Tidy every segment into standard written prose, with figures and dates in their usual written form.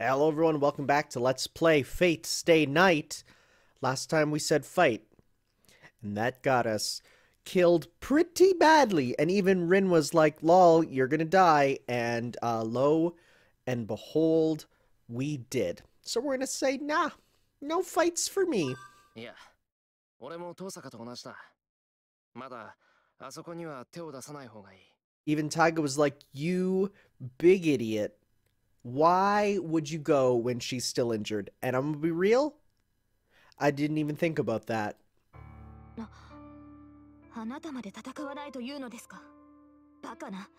Hello everyone, welcome back to Let's Play Fate Stay Night. Last time we said fight, and that got us killed pretty badly, and even Rin was like, lol, you're gonna die, and lo and behold, we did. So we're gonna say, nah, no fights for me. いや、俺も遠坂と同じだ。まだあそこには手を出さない方がいい。Even Taiga was like, you big idiot. Why would you go when she's still injured? And I'm gonna be real, I didn't even think about that. あなたまで戦わないというのですか。バカな。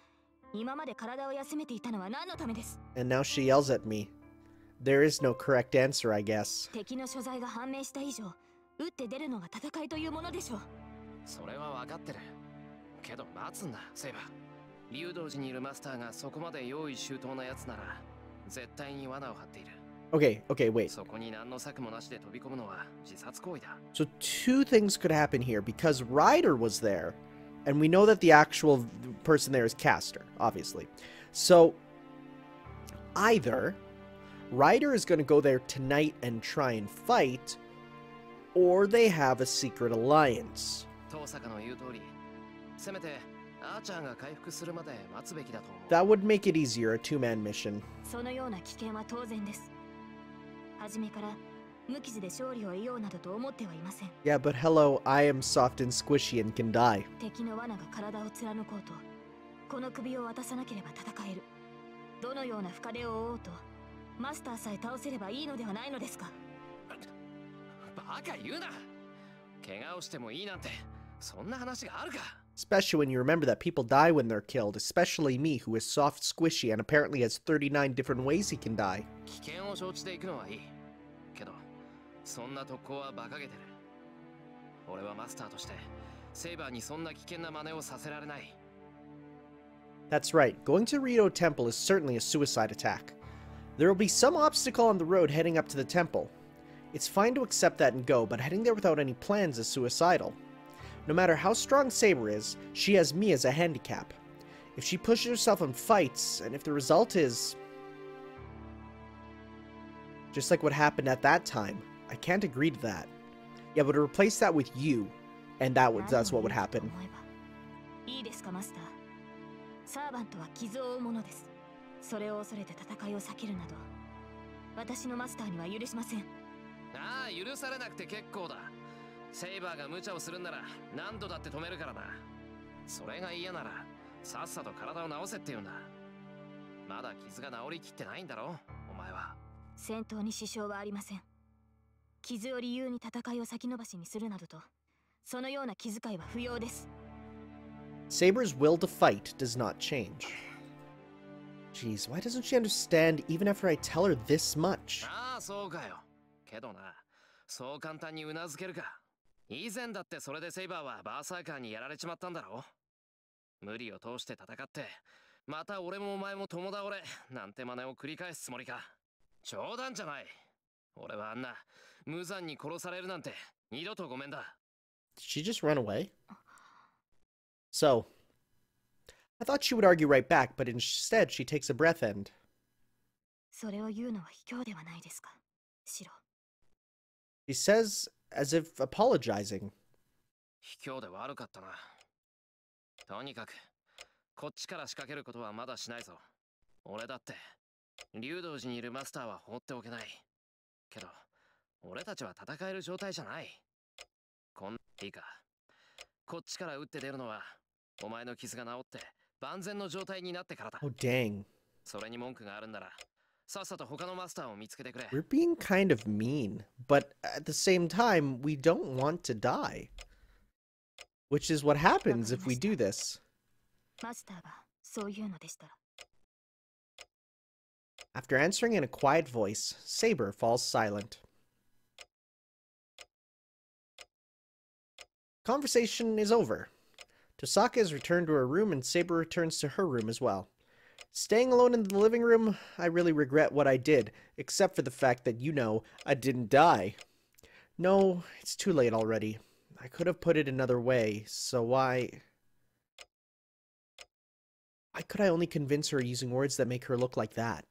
今まで体を休めていたのは何のためです。 And now she yells at me. There is no correct answer, I guess. 敵の所在が判明した以上、打って出るのが戦いというものでしょう。それは分かってる。けど待つんだ、セイバー。竜道寺にいるマスターがそこまで用意周到なやつなら、絶対に罠を張っている。Okay, wait. そこに何の策もなしで飛び込むのは自殺行為だ。So two things could happen here, because Ryder was there, and we know that the actual person there is Caster, obviously. So either Ryder is going to go there tonight and try and fight, or they have a secret alliance. 遠坂の言う通り、せめてアーチャーが回復するまで待つべきだと思う。That would make it easier, a two-man mission. そのような危険は当然です。初めから無傷で勝利を得ようなどと思ってはいません。 Yeah, but hello, I am soft and squishy and can die. 敵の罠が体を貫こうと、この首を渡さなければ戦える。どのような深手を負おうと、マスターさえ倒せればいいのではないのですか。バカ言うな。怪我をしてもいいなんて、そんな話があるか。 Especially when you remember that people die when they're killed, especially me, who is soft, squishy, and apparently has 39 different ways he can die. 危険を承知で行くのはいい。けど、そんな特攻は馬鹿げてる。俺はマスターとして、セイバーにそんな危険な真似をさせられない。That's right, going to Rito Temple is certainly a suicide attack. There will be some obstacle on the road heading up to the temple. It's fine to accept that and go, but heading there without any plans is suicidal. No matter how strong Saber is, she has me as a handicap. If she pushes herself and fights, and if the result is just like what happened at that time, I can't agree to that. Yeah, but to replace that with you, and that's what would happen. いいですか、マスター。サーバントは傷を負うものです。それを恐れて戦いを避けるなど、私のマスターには許しません。ああ、許されなくて結構だ。セイバーが無茶をするんなら何度だって止めるからな。それが嫌ならさっさと体を治せって言うんだ。まだ傷が治りきってないんだろ、お前は。戦闘に支障はありません。傷を理由に戦いを先延ばしにするなどと、そのような気遣いは不要です。Saber's will to fight does not change. Jeez, why doesn't she understand even after I tell her this much? ああ、そうかよ。けどな、そう簡単にうなずけるか。以前だってそれでセイバーはバーサーカーにやられちまったんだろ。無理を通して戦って、また俺もお前も共倒れなんて真似を繰り返すつもりか。冗談じゃない。俺はあんな無残に殺されるなんて二度とごめんだ。Did she just run away? So, I thought she would argue right back, but instead she takes a breath and... それを言うのは卑怯ではないですか、シロ。 She says as if apologizing. 卑怯で悪かったな。とにかく、こっちから仕掛けることはまだしないぞ。俺だって、竜道寺にいるマスターは放っておけない。けど、俺たちは戦える状態じゃない。こんいいか。こっちから打って出るのは、お前の傷が治って万全の状態になってからだ。Oh, dang. それに文句があるんなら、さっさと他のマスターを見つけてくれ。We're being kind of mean, but at the same time, we don't want to die. Which is what happens if we do this. マスターがそういうのでしたら。 After answering in a quiet voice, Saber falls silent. Conversation is over. Tosaka has returned to her room and Saber returns to her room as well. Staying alone in the living room, I really regret what I did, except for the fact that, you know, I didn't die. No, it's too late already. I could have put it another way, so why could I only convince her using words that make her look like that?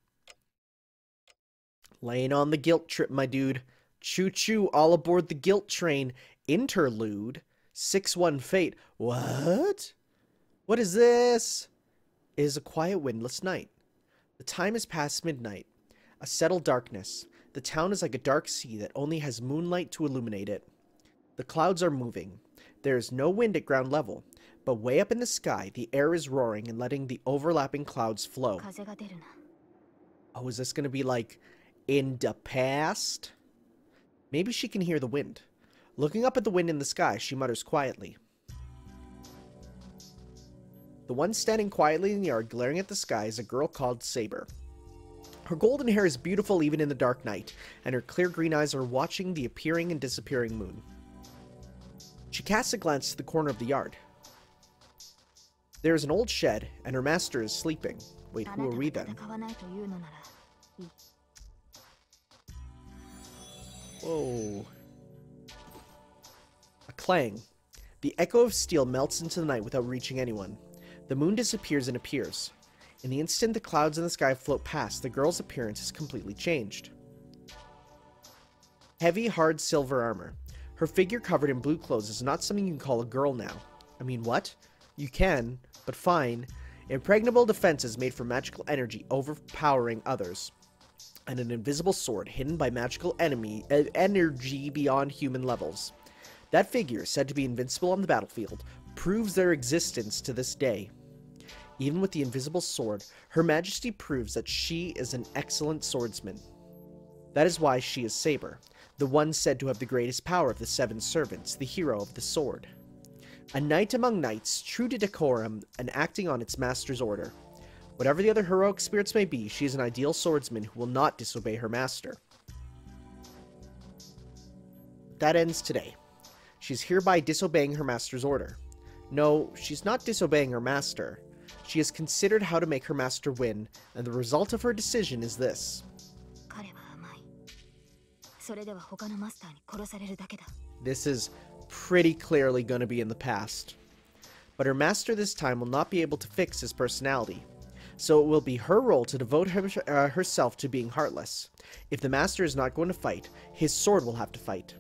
Laying on the guilt trip, my dude. Choo-choo, all aboard the guilt train. Interlude? 6-1 fate. What? What is this? It is a quiet, windless night. The time is past midnight. A settled darkness. The town is like a dark sea that only has moonlight to illuminate it. The clouds are moving. There is no wind at ground level, but way up in the sky, the air is roaring and letting the overlapping clouds flow. Oh, is this going to be like in the past? Maybe she can hear the wind. Looking up at the wind in the sky, she mutters quietly. The one standing quietly in the yard, glaring at the sky, is a girl called Saber. Her golden hair is beautiful even in the dark night, and her clear green eyes are watching the appearing and disappearing moon. She casts a glance to the corner of the yard. There is an old shed, and her master is sleeping. Wait, who are we then? Whoa. A clang. The echo of steel melts into the night without reaching anyone. The moon disappears and appears. In the instant the clouds in the sky float past, the girl's appearance has completely changed. Heavy, hard silver armor. Her figure covered in blue clothes is not something you can call a girl now. I mean, what? You can, but fine. Impregnable defenses made from magical energy overpowering others. And an invisible sword hidden by magical energy beyond human levels. That figure, said to be invincible on the battlefield, proves their existence to this day. Even with the invisible sword, Her Majesty proves that she is an excellent swordsman. That is why she is Saber, the one said to have the greatest power of the 7 servants, the hero of the sword. A knight among knights, true to decorum and acting on its master's order. Whatever the other heroic spirits may be, she is an ideal swordsman who will not disobey her master. That ends today. She is hereby disobeying her master's order. No, she's not disobeying her master. She has considered how to make her master win, and the result of her decision is this. This is pretty clearly going to be in the past. But her master this time will not be able to fix his personality. So it will be her role to devote herself to being heartless. If the master is not going to fight, his sword will have to fight.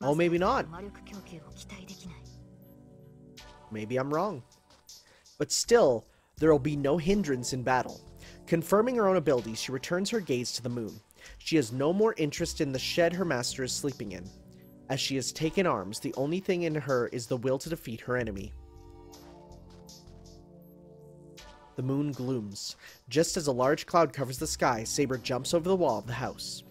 Oh, maybe not. Maybe I'm wrong. But still, there will be no hindrance in battle. Confirming her own abilities, she returns her gaze to the moon. She has no more interest in the shed her master is sleeping in. As she has taken arms, the only thing in her is the will to defeat her enemy. The moon glooms. Just as a large cloud covers the sky, Saber jumps over the wall of the house.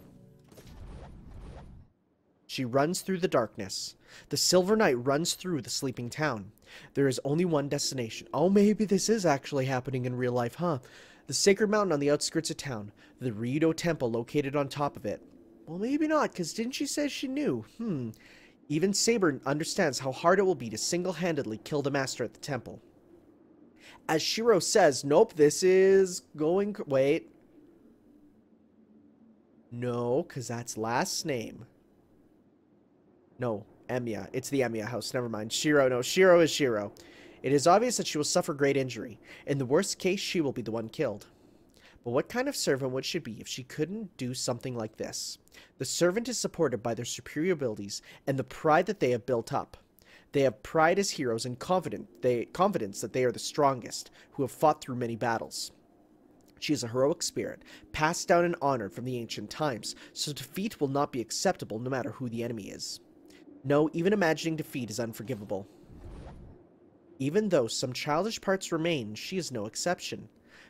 She runs through the darkness. The silver night runs through the sleeping town. There is only one destination. Oh, maybe this is actually happening in real life, huh? The sacred mountain on the outskirts of town. The Ryudo temple located on top of it. Well, maybe not, because didn't she say she knew? Even Saber understands how hard it will be to single-handedly kill the master at the temple. As Shiro says, nope, this is going... Wait. No, because that's last name. No, Emiya. It's the Emiya house. Never mind. Shiro. No, Shiro is Shiro. It is obvious that she will suffer great injury. In the worst case, she will be the one killed. But what kind of servant would she be if she couldn't do something like this? The servant is supported by their superior abilities and the pride that they have built up. They have pride as heroes and confidence that they are the strongest, who have fought through many battles. She is a heroic spirit, passed down and honored from the ancient times, so defeat will not be acceptable no matter who the enemy is. No, even imagining defeat is unforgivable. Even though some childish parts remain, she is no exception.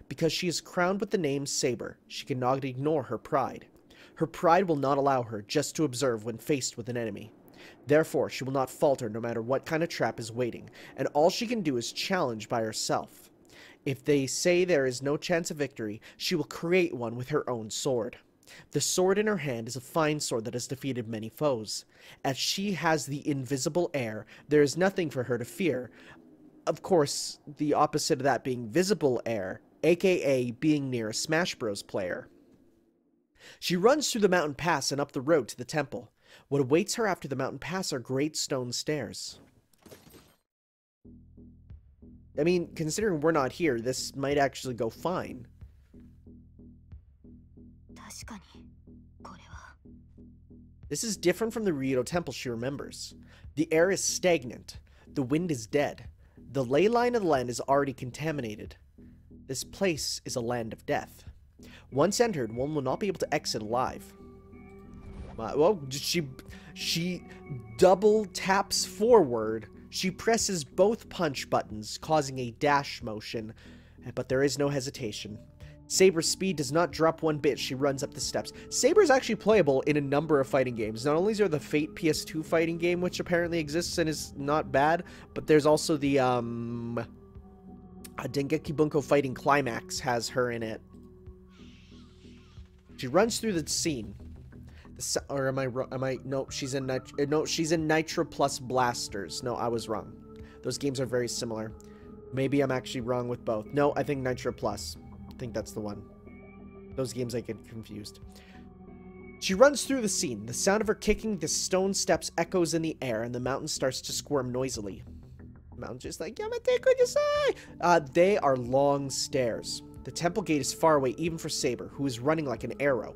Because she is crowned with the name Saber, she cannot ignore her pride. Her pride will not allow her just to observe when faced with an enemy. Therefore, she will not falter no matter what kind of trap is waiting, and all she can do is challenge by herself. If they say there is no chance of victory, she will create one with her own sword. The sword in her hand is a fine sword that has defeated many foes. As she has the invisible air, there is nothing for her to fear. Of course, the opposite of that being visible air, aka being near a Smash Bros. Player. She runs through the mountain pass and up the road to the temple. What awaits her after the mountain pass are great stone stairs. I mean, considering we're not here, this might actually go fine. かにこれは This is different from the Rito Temple she remembers. The air is stagnant. The wind is dead. The ley line of the land is already contaminated. This place is a land of death. Once entered, one will not be able to exit alive. Well, she double taps forward. She presses both punch buttons, causing a dash motion, but there is no hesitation. Saber's speed does not drop one bit. She runs up the steps. Saber is actually playable in a number of fighting games. Not only is there the Fate PS2 fighting game, which apparently exists and is not bad, but there's also the Dengeki Bunko Fighting Climax has her in it. She runs through the scene. Or am I? No, she's in Nitro Plus Blasters. No, I was wrong. Those games are very similar. Maybe I'm actually wrong with both. No, I think Nitro Plus. I think that's the one. Those games I get confused. She runs through the scene. The sound of her kicking the stone steps echoes in the air, and the mountain starts to squirm noisily. The mountain's just like, Yamate Kujusai! They are long stairs. The temple gate is far away even for Saber, who is running like an arrow.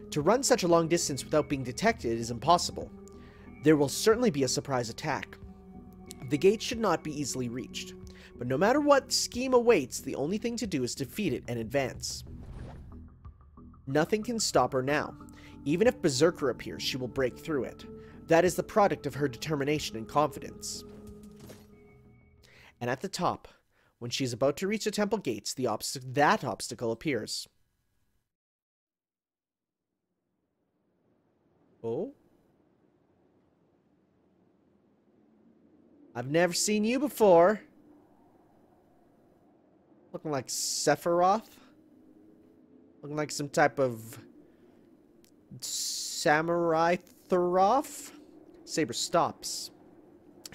To run such a long distance without being detected is impossible. There will certainly be a surprise attack. The gate should not be easily reached. But no matter what scheme awaits, the only thing to do is defeat it and advance. Nothing can stop her now. Even if Berserker appears, she will break through it. That is the product of her determination and confidence. And at the top, when she is about to reach the temple gates, that obstacle appears. Oh? I've never seen you before. Looking like Sephiroth? Looking like some type of Ssamarai Thoth? Saber stops.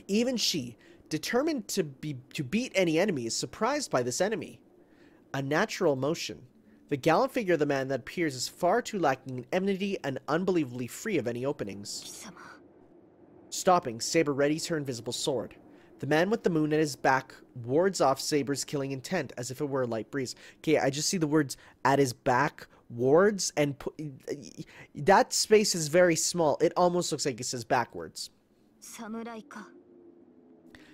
Even she, determined to beat any enemy, is surprised by this enemy. A natural emotion. The gallant figure of the man that appears is far too lacking in enmity and unbelievably free of any openings. Stopping, Saber readies her invisible sword. The man with the moon at his back wards off Saber's killing intent as if it were a light breeze. Okay, I just see the words "at his back," wards, and that space is very small. It almost looks like it says backwards. Samurai ka.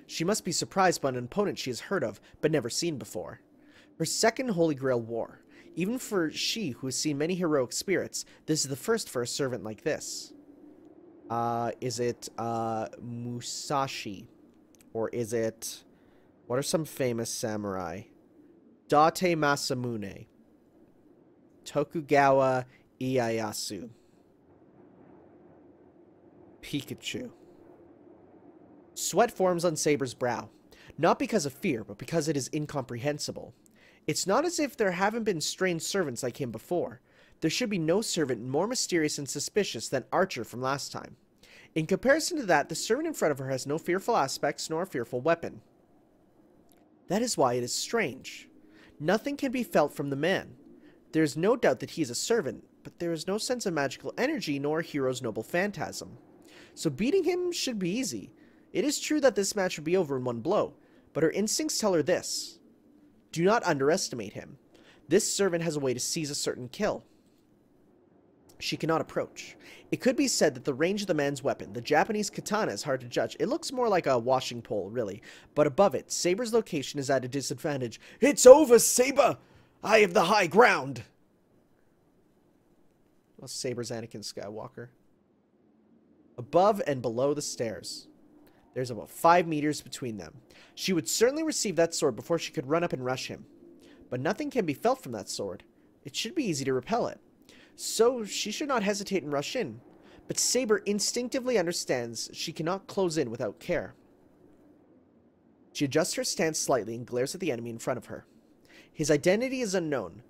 She must be surprised by an opponent she has heard of, but never seen before. Her second Holy Grail war. Even for she who has seen many heroic spirits, this is the first for a servant like this. Is it Musashi? Or is it... What are some famous samurai? Date Masamune. Tokugawa Ieyasu. Pikachu. Sweat forms on Saber's brow. Not because of fear, but because it is incomprehensible. It's not as if there haven't been strange servants like him before. There should be no servant more mysterious and suspicious than Archer from last time. In comparison to that, the servant in front of her has no fearful aspects nor a fearful weapon. That is why it is strange. Nothing can be felt from the man. There is no doubt that he is a servant, but there is no sense of magical energy nor a hero's noble phantasm. So beating him should be easy. It is true that this match would be over in one blow, but her instincts tell her this. Do not underestimate him. This servant has a way to seize a certain kill. She cannot approach. It could be said that the range of the man's weapon, the Japanese katana, is hard to judge. It looks more like a washing pole, really. But above it, Saber's location is at a disadvantage. It's over, Saber! I have the high ground! Well, Saber's Anakin Skywalker. Above and below the stairs. There's about 5 meters between them. She would certainly receive that sword before she could run up and rush him. But nothing can be felt from that sword. It should be easy to repel it. So she should not hesitate and rush in. But Saber instinctively understands she cannot close in without care. She adjusts her stance slightly and glares at the enemy in front of her. His identity is unknown,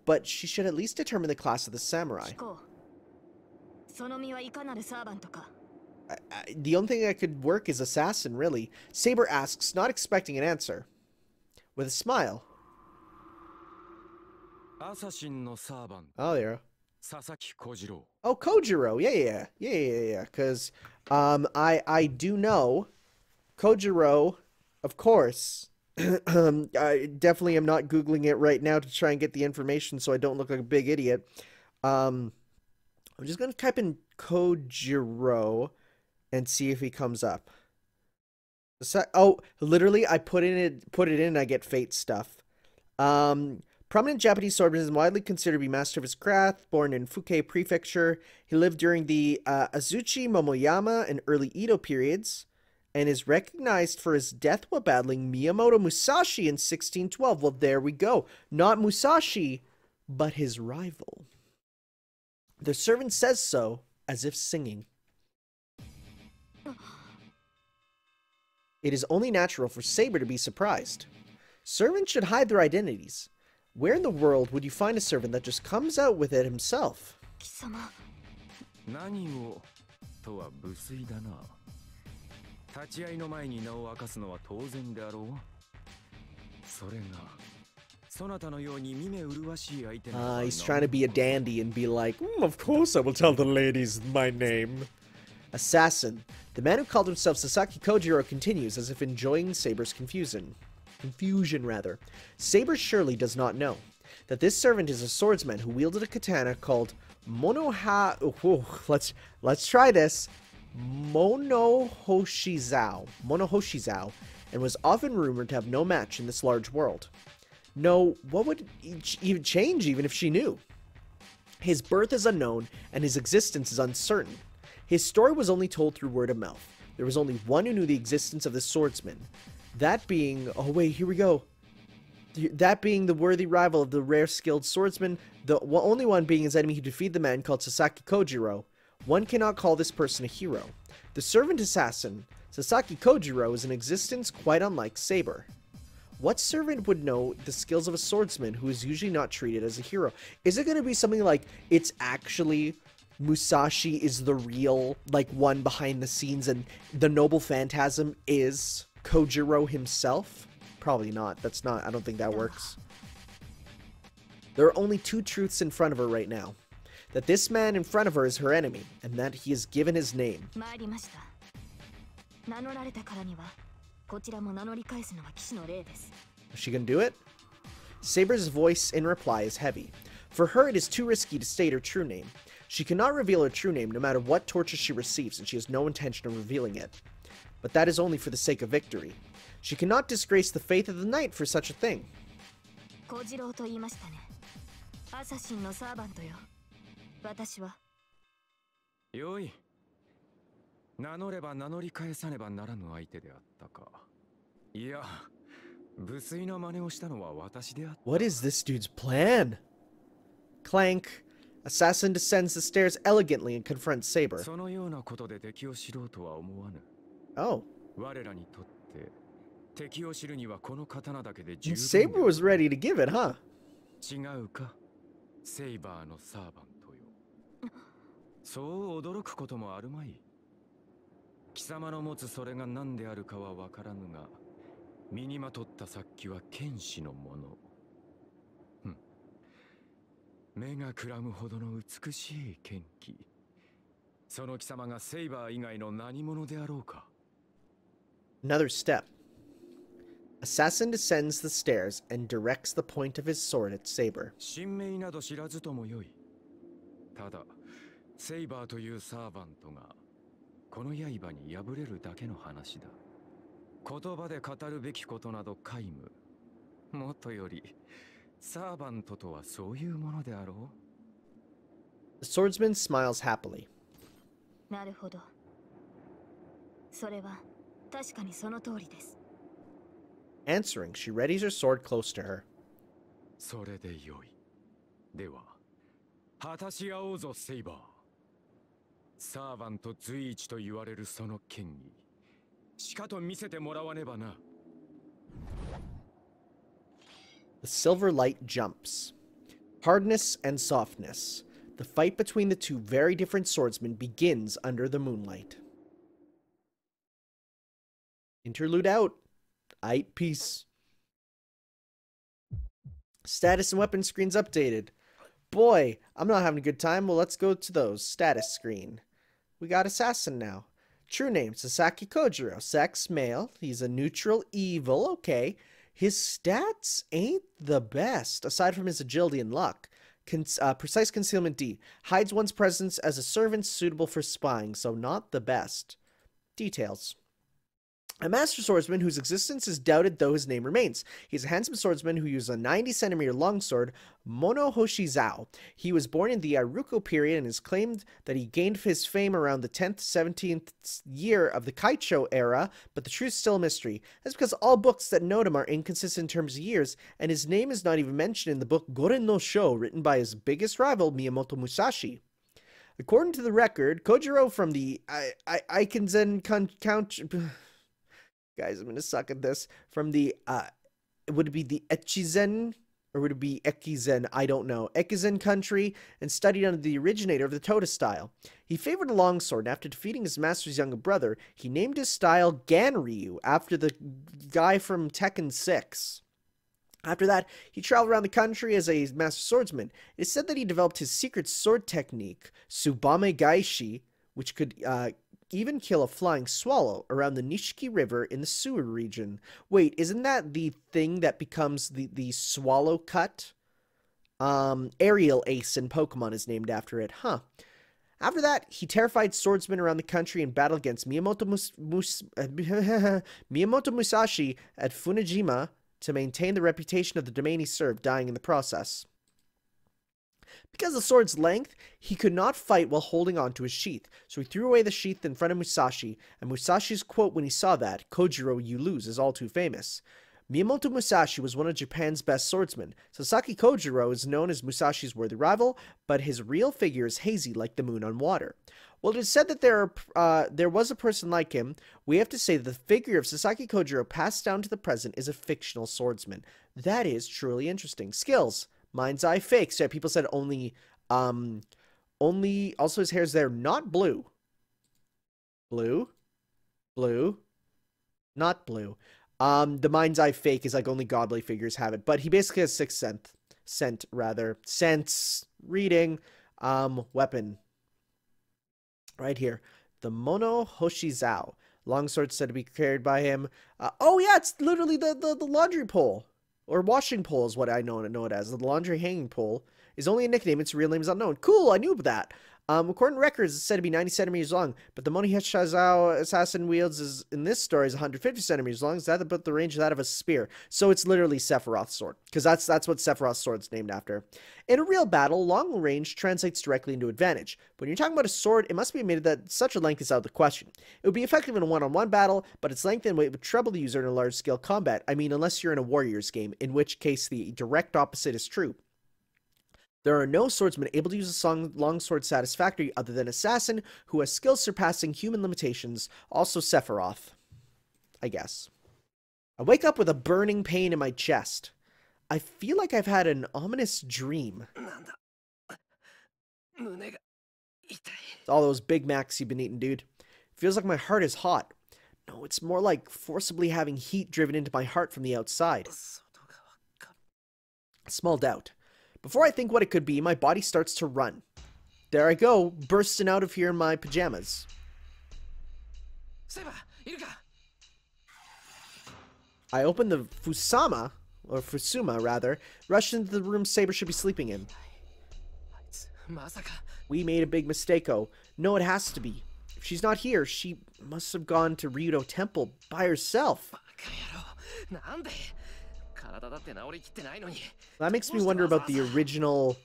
but she should at least determine the class of the samurai. The only thing that could work is assassin, really. Saber asks, not expecting an answer. With a smile. Oh, there. Oh, Kojiro. Yeah. Because, I do know Kojiro, of course. I definitely am not Googling it right now to try and get the information so I don't look like a big idiot. I'm just gonna type in Kojiro and see if he comes up. Oh, literally, I put it in, and I get fate stuff. Prominent Japanese swordsman is widely considered to be master of his craft. Born in Fuke Prefecture, he lived during the Azuchi Momoyama and early Edo periods, and is recognized for his death while battling Miyamoto Musashi in 1612. Well, there we go. Not Musashi, but his rival. The servant says so, as if singing. It is only natural for Saber to be surprised. Servants should hide their identities. Where in the world would you find a servant that just comes out with it himself? 何をとは無粋だな。立ち会いの前に名を明かすのは当然であろう。それがそなたのように見目麗しい相手な。He's trying to be a dandy and be like, of course I will tell the ladies my name. Assassin. The man who called himself Sasaki Kojiro continues as if enjoying Saber's confusion, rather. Saber surely does not know that this servant is a swordsman who wielded a katana called let's try this. Monohoshizao, and was often rumored to have no match in this large world. No, what would even change even if she knew? His birth is unknown, and his existence is uncertain. His story was only told through word of mouth. There was only one who knew the existence of this swordsman. That being... Oh, wait, here we go. That being the worthy rival of the rare skilled swordsman, the only one being his enemy who defeated the man called Sasaki Kojiro. One cannot call this person a hero. The servant assassin, Sasaki Kojiro, is an existence quite unlike Saber. What servant would know the skills of a swordsman who is usually not treated as a hero? Is it going to be something like, it's actually... Musashi is the real, like, one behind the scenes, and the noble phantasm is Kojiro himself? Probably not. That's not, I don't think that works. There are only two truths in front of her right now. That this man in front of her is her enemy, and that he is given his name. Is she gonna do it? Saber's voice in reply is heavy. For her, it is too risky to state her true name. She cannot reveal her true name no matter what torture she receives, and she has no intention of revealing it. But that is only for the sake of victory. She cannot disgrace the faith of the knight for such a thing. What is this dude's plan? Clank. Assassin descends the stairs elegantly and confronts Saber. Oh. And Saber was ready to give it, huh? Another step. Assassin descends the stairs and directs the point of his sword at Saber. The swordsman smiles happily. Answering, she readies her sword close to her. The silver light jumps. Hardness and softness. The fight between the two very different swordsmen begins under the moonlight. Interlude out. Aight, peace. Status and weapon screens updated. Boy, I'm not having a good time. Well, let's go to those. Status screen. We got Assassin now. True name, Sasaki Kojiro. Sex, male. He's a neutral evil. Okay. His stats ain't the best, aside from his agility and luck. Precise concealment D. Hides one's presence as a servant suitable for spying, so not the best. Details. A master swordsman whose existence is doubted, though his name remains. He's a handsome swordsman who uses a 90-centimeter longsword, Monohoshizao. He was born in the Iruko period and is claimed that he gained his fame around the 10th, 17th year of the Kaicho era, but the truth is still a mystery. That's because all books that note him are inconsistent in terms of years, and his name is not even mentioned in the book Goren no Sho, written by his biggest rival, Miyamoto Musashi. According to the record, Kojiro from the Aikenzen Count... Guys, I'm going to suck at this. From the, would it be the Echizen, or would it be Ekizen? I don't know. Ekizen country, and studied under the originator of the Toda style. He favored a longsword, and after defeating his master's younger brother, he named his style Ganryu, after the guy from Tekken 6. After that, he traveled around the country as a master swordsman. It is said that he developed his secret sword technique, Tsubame Gaishi, which could, even kill a flying swallow around the Nishiki River in the sewer region. Wait, isn't that the thing that becomes the swallow cut? Aerial Ace in Pokemon is named after it, huh? After that, he terrified swordsmen around the country in battle against Miyamoto Musashi at Funajima to maintain the reputation of the domain he served, dying in the process. Because of the sword's length, he could not fight while holding on to his sheath, so he threw away the sheath in front of Musashi, and Musashi's quote when he saw that, "Kojiro, you lose," is all too famous. Miyamoto Musashi was one of Japan's best swordsmen. Sasaki Kojiro is known as Musashi's worthy rival, but his real figure is hazy like the moon on water. While it is said that there was a person like him, we have to say that the figure of Sasaki Kojiro passed down to the present is a fictional swordsman. That is truly interesting. Skills. Mind's Eye fake. So yeah, people said only, also his hair's there, not blue. Blue? Blue? Not blue. The Mind's Eye fake is like only godly figures have it, but he basically has sixth sense, reading, weapon. Right here. The Mono Hoshizao. Longsword said to be carried by him. Oh yeah, it's literally the laundry pole. Or washing pole is what I know it as. The laundry hanging pole is only a nickname. Its real name is unknown. Cool, I knew that. According to records, it's said to be 90 centimeters long, but the Monohoshizao assassin wields is, in this story, is 150 centimeters long. Is that about the range of that of a spear? So it's literally Sephiroth's sword, because that's what Sephiroth's sword's named after. In a real battle, long range translates directly into advantage. When you're talking about a sword, it must be admitted that such a length is out of the question. It would be effective in a one-on-one battle, but its length and weight would trouble the user in a large-scale combat. I mean, unless you're in a Warriors game, in which case the direct opposite is true. There are no swordsmen able to use a longsword satisfactorily other than Assassin, who has skills surpassing human limitations, also Sephiroth, I guess. I wake up with a burning pain in my chest. I feel like I've had an ominous dream. It's all those Big Macs you've been eating, dude. Feels like my heart is hot. No, it's more like forcibly having heat driven into my heart from the outside. Small doubt. Before I think what it could be, my body starts to run. There I go, bursting out of here in my pajamas. I open the Fusuma, rush into the room Saber should be sleeping in. We made a big mistake-o. No, it has to be. If she's not here, she must have gone to Ryudo Temple by herself. That makes me wonder about the original...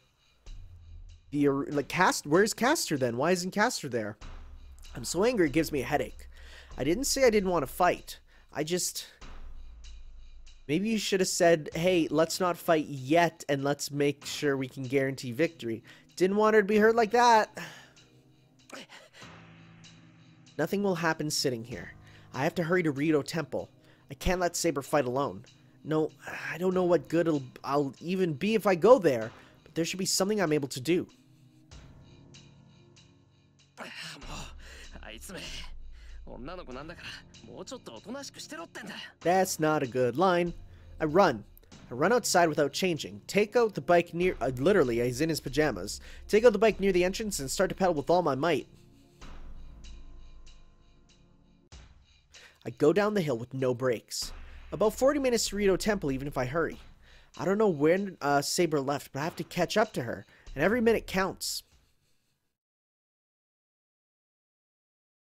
where's Castor then? Why isn't Castor there? I'm so angry it gives me a headache. I didn't say I didn't want to fight. I just... Maybe you should have said, hey, let's not fight yet, and let's make sure we can guarantee victory. Didn't want her to be hurt like that. Nothing will happen sitting here. I have to hurry to Ryudo Temple. I can't let Saber fight alone. No, I don't know what good I'll even be if I go there, but there should be something I'm able to do. That's not a good line. I run outside without changing. Take out the bike near... literally, he's in his pajamas. Take out the bike near the entrance and start to pedal with all my might. I go down the hill with no brakes. About 40 minutes to Ryudo Temple even if I hurry. I don't know when Saber left, but I have to catch up to her, and every minute counts.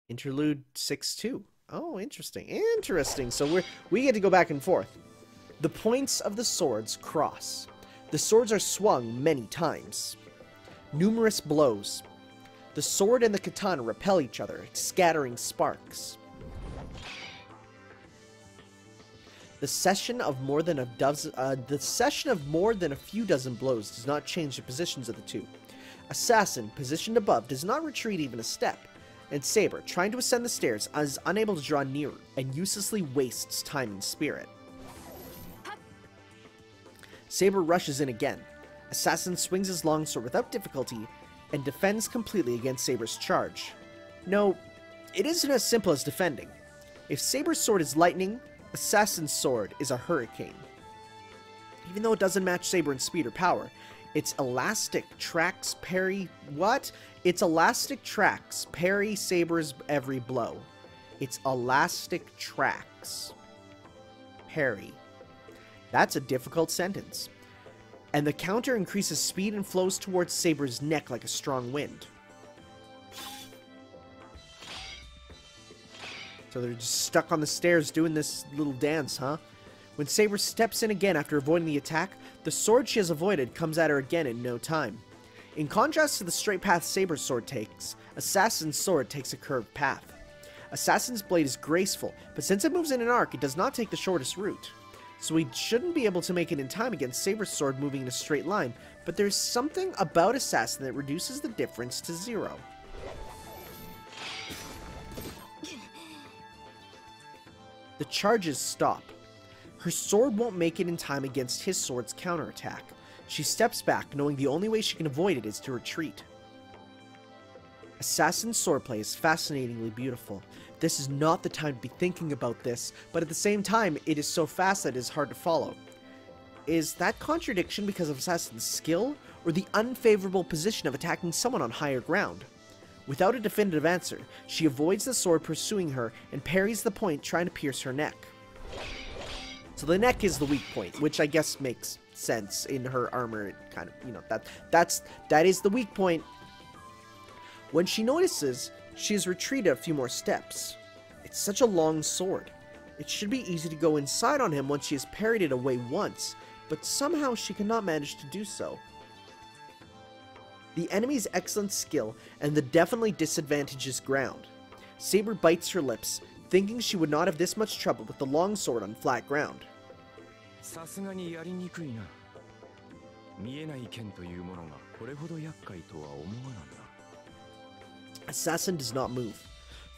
Interlude 6-2. Oh, interesting. Interesting. So we get to go back and forth. The points of the swords cross. The swords are swung many times. Numerous blows. The sword and the katana repel each other, scattering sparks. The session of more than a few dozen blows does not change the positions of the two. Assassin, positioned above, does not retreat even a step, and Saber, trying to ascend the stairs, is unable to draw nearer, and uselessly wastes time and spirit. Saber rushes in again. Assassin swings his longsword without difficulty, and defends completely against Saber's charge. No, it isn't as simple as defending. If Saber's sword is lightning, Assassin's sword is a hurricane. Even though it doesn't match Saber in speed or power, its elastic tracks parry... What? Its elastic tracks parry Saber's every blow. Its elastic tracks parry. That's a difficult sentence. And the counter increases speed and flows towards Saber's neck like a strong wind. So they're just stuck on the stairs doing this little dance, huh? When Saber steps in again after avoiding the attack, the sword she has avoided comes at her again in no time. In contrast to the straight path Saber's sword takes, Assassin's sword takes a curved path. Assassin's blade is graceful, but since it moves in an arc, it does not take the shortest route. So he shouldn't be able to make it in time against Saber's sword moving in a straight line, but there's something about Assassin that reduces the difference to 0. The charges stop. Her sword won't make it in time against his sword's counterattack. She steps back, knowing the only way she can avoid it is to retreat. Assassin's swordplay is fascinatingly beautiful. This is not the time to be thinking about this, but at the same time, it is so fast that it is hard to follow. Is that contradiction because of Assassin's skill, or the unfavorable position of attacking someone on higher ground? Without a definitive answer, she avoids the sword pursuing her and parries the point trying to pierce her neck. So the neck is the weak point, which I guess makes sense in her armor. It kind of, you know, that is the weak point. When she notices, she has retreated a few more steps. It's such a long sword. It should be easy to go inside on him once she has parried it away once, but somehow she cannot manage to do so. The enemy's excellent skill and the definitely disadvantages ground. Saber bites her lips, thinking she would not have this much trouble with the longsword on flat ground. Assassin does not move.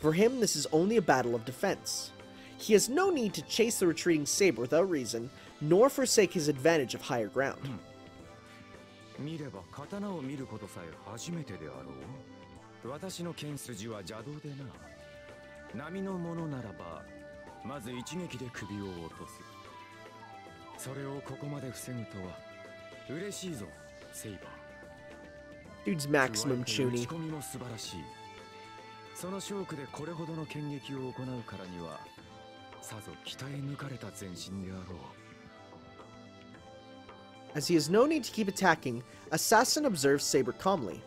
For him, this is only a battle of defense. He has no need to chase the retreating Saber without reason, nor forsake his advantage of higher ground. Dude's maximum chuny. As he has no need to keep attacking, Assassin observes Saber calmly.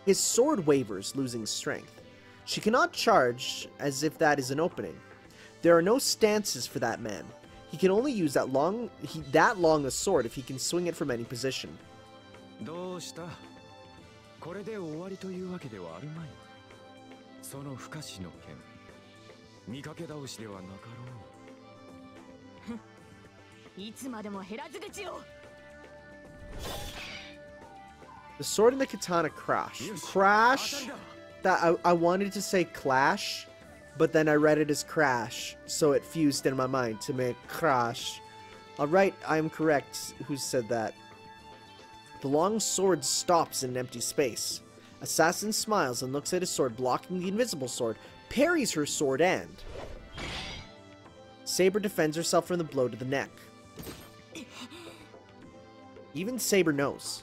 His sword wavers, losing strength. She cannot charge as if that is an opening. There are no stances for that man. He can only use that long a sword if he can swing it from any position. The sword and the katana crash. Crash? I wanted to say clash, but then I read it as crash, so it fused in my mind to make crash. Alright, I am correct. Who said that? The long sword stops in an empty space. Assassin smiles and looks at his sword blocking the invisible sword, parries her sword and... Saber defends herself from the blow to the neck. Even Saber knows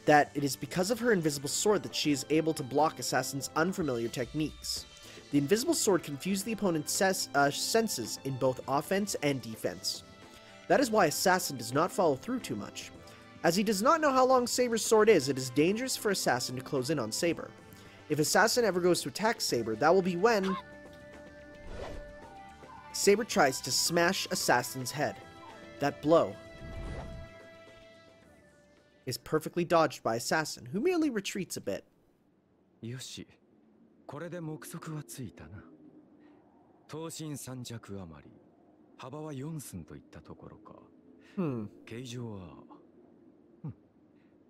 that it is because of her invisible sword that she is able to block Assassin's unfamiliar techniques. The invisible sword confuses the opponent's senses in both offense and defense. That is why Assassin does not follow through too much. As he does not know how long Saber's sword is, it is dangerous for Assassin to close in on Saber. If Assassin ever goes to attack Saber, that will be when Saber tries to smash Assassin's head. That blow is perfectly dodged by Assassin, who merely retreats a bit. よし、これで目測はついたな。刀身3尺余り、幅は4寸といったところか。形状は、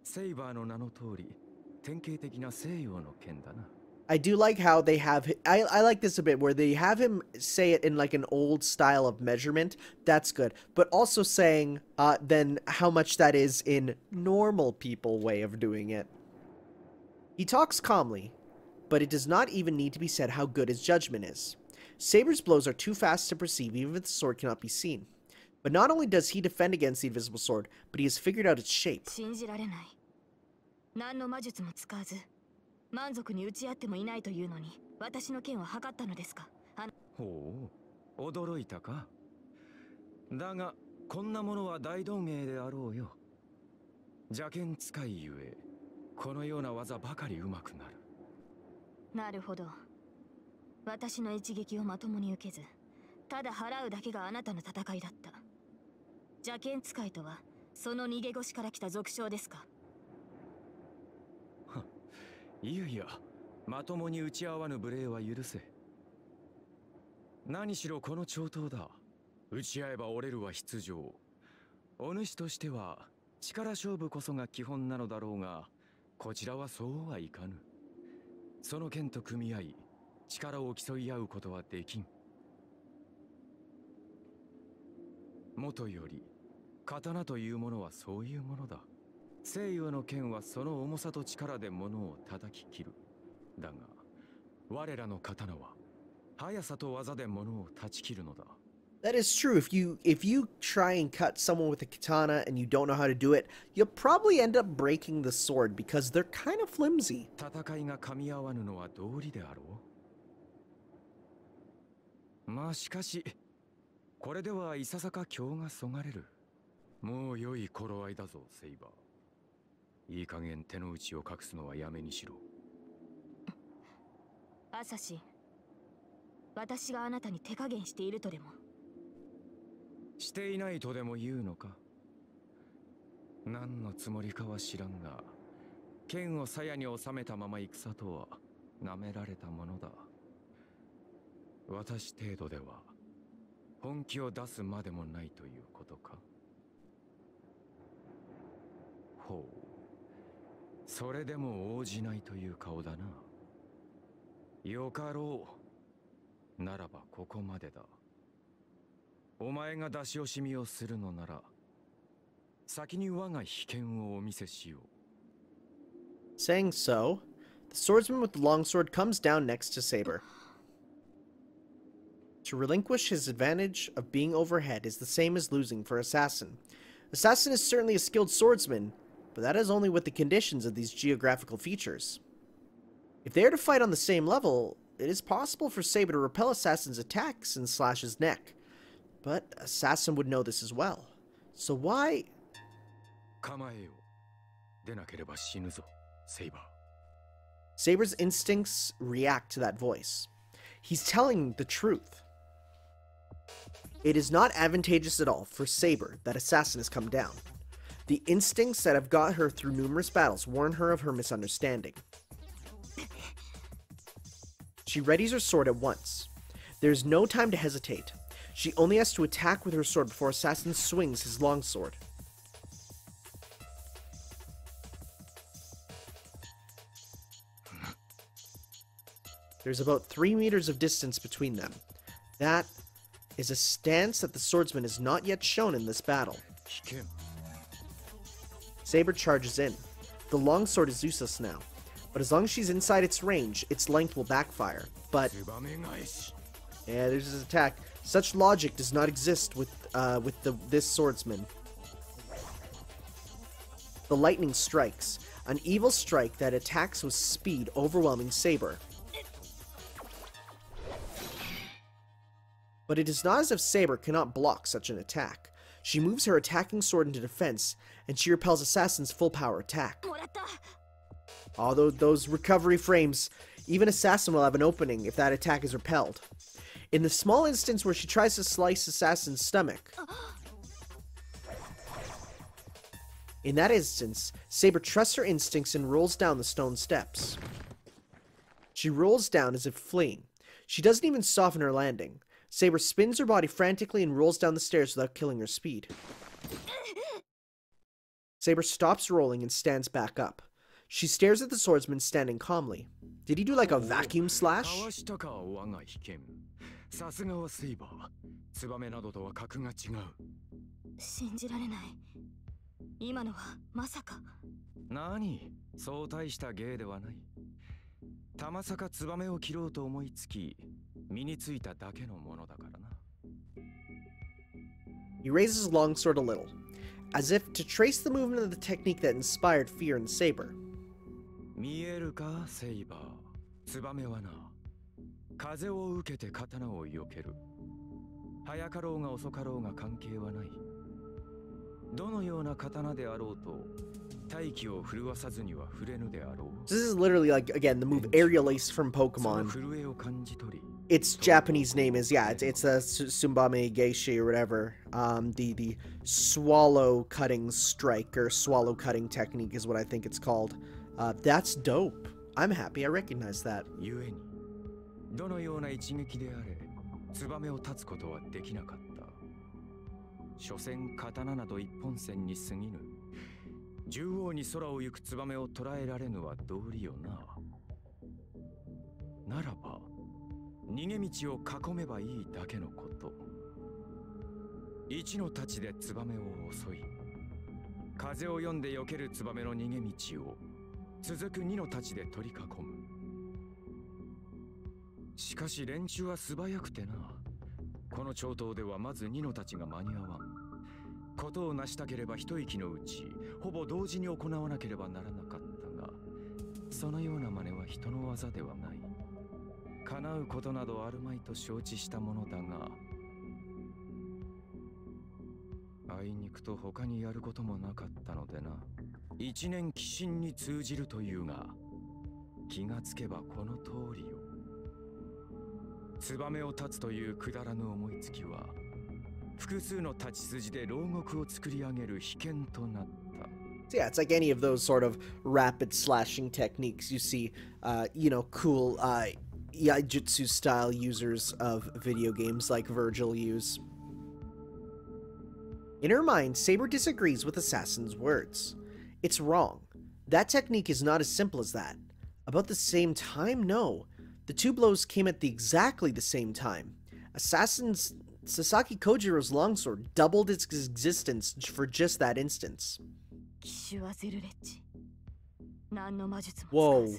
セイバーの名の通り、典型的な西洋の剣だな。I do like how they have... I like this a bit, where they have him say it in like an old style of measurement. That's good. But also saying then how much that is in normal people way of doing it. He talks calmly, but it does not even need to be said how good his judgment is. Saber's blows are too fast to perceive even if the sword cannot be seen. But not only does he defend against the invisible sword, but he has figured out its shape. 満足に打ち合ってもいないというのに私の剣を測ったのですか。ほう、驚いたか。だがこんなものは大道芸であろうよ。邪剣使いゆえこのような技ばかり上手くなる。なるほど。私の一撃をまともに受けず、ただ払うだけがあなたの戦いだった。邪剣使いとはその逃げ腰から来た俗称ですか。いやいや、まともに打ち合わぬ無礼は許せ。何しろこの長刀だ。打ち合えば折れるは必定。お主としては力勝負こそが基本なのだろうが、こちらはそうはいかぬ。その剣と組み合い、力を競い合うことはできん。もとより、刀というものはそういうものだ。西洋の剣はその重さと力で物を叩き切る。だが、我らの刀は速さと技で物を断ち切るのだ。That is true. If you try and cut someone with a katana and you don't know how to do it, you'll probably end up breaking the sword because they're kind of flimsy. 戦いが噛み合わぬのは道理であろう。まあしかし、これではいささか興がそがれる。もう良い頃合いだぞ、セイバー。いい加減手の内を隠すのはやめにしろ。アサシン、私があなたに手加減しているとでも。していないとでも言うのか。何のつもりかは知らんが、剣を鞘に収めたまま戦とは舐められたものだ。私程度では本気を出すまでもないということか。ほう。それでも応じないという顔だな。よかろう。ならばここまでだ。お前が出し惜しみをするのなら、先に我が秘剣をお見せしよう。Saying so, the swordsman with the longsword comes down next to Saber. To relinquish his advantage of being overhead is the same as losing for Assassin. Assassin is certainly a skilled swordsman, but that is only with the conditions of these geographical features. If they are to fight on the same level, it is possible for Saber to repel Assassin's attacks and slash his neck. But Assassin would know this as well. So why... 構えよ。でなければ死ぬぞ、セイバー。Saber's instincts react to that voice. He's telling the truth. It is not advantageous at all for Saber that Assassin has come down. The instincts that have got her through numerous battles warn her of her misunderstanding. She readies her sword at once. There is no time to hesitate. She only has to attack with her sword before Assassin swings his longsword. There's about 3 meters of distance between them. That is a stance that the swordsman has not yet shown in this battle. Saber charges in. The longsword is useless now, but as long as she's inside its range, its length will backfire. But yeah, there's his attack. Such logic does not exist with this swordsman. The lightning strikes, an evil strike that attacks with speed, overwhelming Saber. But it is not as if Saber cannot block such an attack. She moves her attacking sword into defense, and she repels Assassin's full power attack. Although those recovery frames, even Assassin will have an opening if that attack is repelled. In the small instance where she tries to slice Assassin's stomach, in that instance, Saber trusts her instincts and rolls down the stone steps. She rolls down as if fleeing. She doesn't even soften her landing. Saber spins her body frantically and rolls down the stairs without killing her speed. Saber stops rolling and stands back up. She stares at the swordsman standing calmly. Did he do like a vacuum slash? 信じられない。今のはまさか。何、そう大した芸ではない。たまさかツバメを切ろうと思いつき、身についただけのものだからな。He raises his long sword a little, as if to trace the movement of the technique that inspired fear in Saber. 見えるか、セイバー。ツバメはな、風を受けて刀を避ける。早かろうが遅かろうが関係はない。どのような刀であろうと、大気を震わさずには触れぬであろう。This is literally like, again, the move Aerial Ace from Pokemon. Its Japanese name is, yeah, it's a Tsumbame Geishi or whatever. The swallow cutting strike or swallow cutting technique is what I think it's called. That's dope. I'm happy I recognize that. 故に、どのような一撃であれ、ツバメを断つことはできなかった。所詮刀など一本線に過ぎぬ。縦横に空を行くツバメを捕らえられぬは道理よな。ならば、逃げ道を囲めばいいだけのこと。一の太刀でツバメを襲い、風を読んで避けるツバメの逃げ道を続く二の太刀で取り囲む。しかし連中は素早くてな。この長刀ではまず二の太刀が間に合わん。ことを成したければ一息のうち、ほぼ同時に行わなければならなかったが、そのような真似は人の技ではない。叶うことなどあるまいと承知したものだが、あいにくと他にやることもなかったのでな。一年寄進に通じるというが、気がつけばこの通りよ。ツバメを断つというくだらぬ思いつきは、複数の立ち筋で牢獄を作り上げる秘剣となった。So yeah, it's like any of those sort of rapid slashing techniques you see, cool Yaijutsu style users of video games like Virgil use. In her mind, Saber disagrees with Assassin's words. It's wrong. That technique is not as simple as that. About the same time? No. The two blows came at exactly the same time. Sasaki Kojiro's longsword doubled its existence for just that instance. Whoa.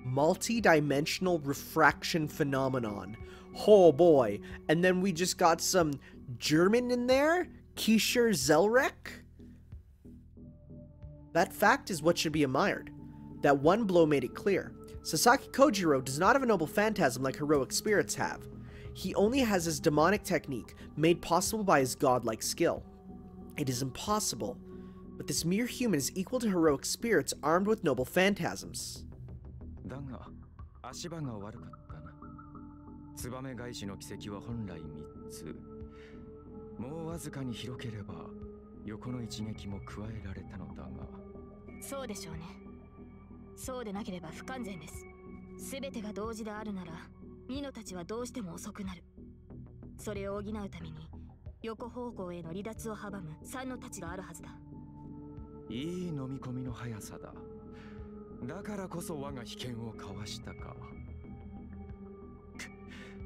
Multi-dimensional refraction phenomenon. Oh boy. And then we just got some German in there? Kisher Zelrek? That fact is what should be admired. That one blow made it clear. Sasaki Kojiro does not have a noble phantasm like heroic spirits have. He only has his demonic technique, made possible by his godlike skill. It is impossible, but this mere human is equal to heroic spirits armed with noble phantasms. だが、足場が悪かったな。ツバメ返しの奇跡は本来3つ。もうわずかに広ければ、横の一撃も加えられたのだが。そうでしょうね。そうでなければ不完全です。すべてが同時であるなら、ニノたちはどうしても遅くなる。それを補うために、横方向への離脱を阻む3の太刀があるはずだ。いい飲み込みの速さだ。だからこそ我が秘剣をかわしたか。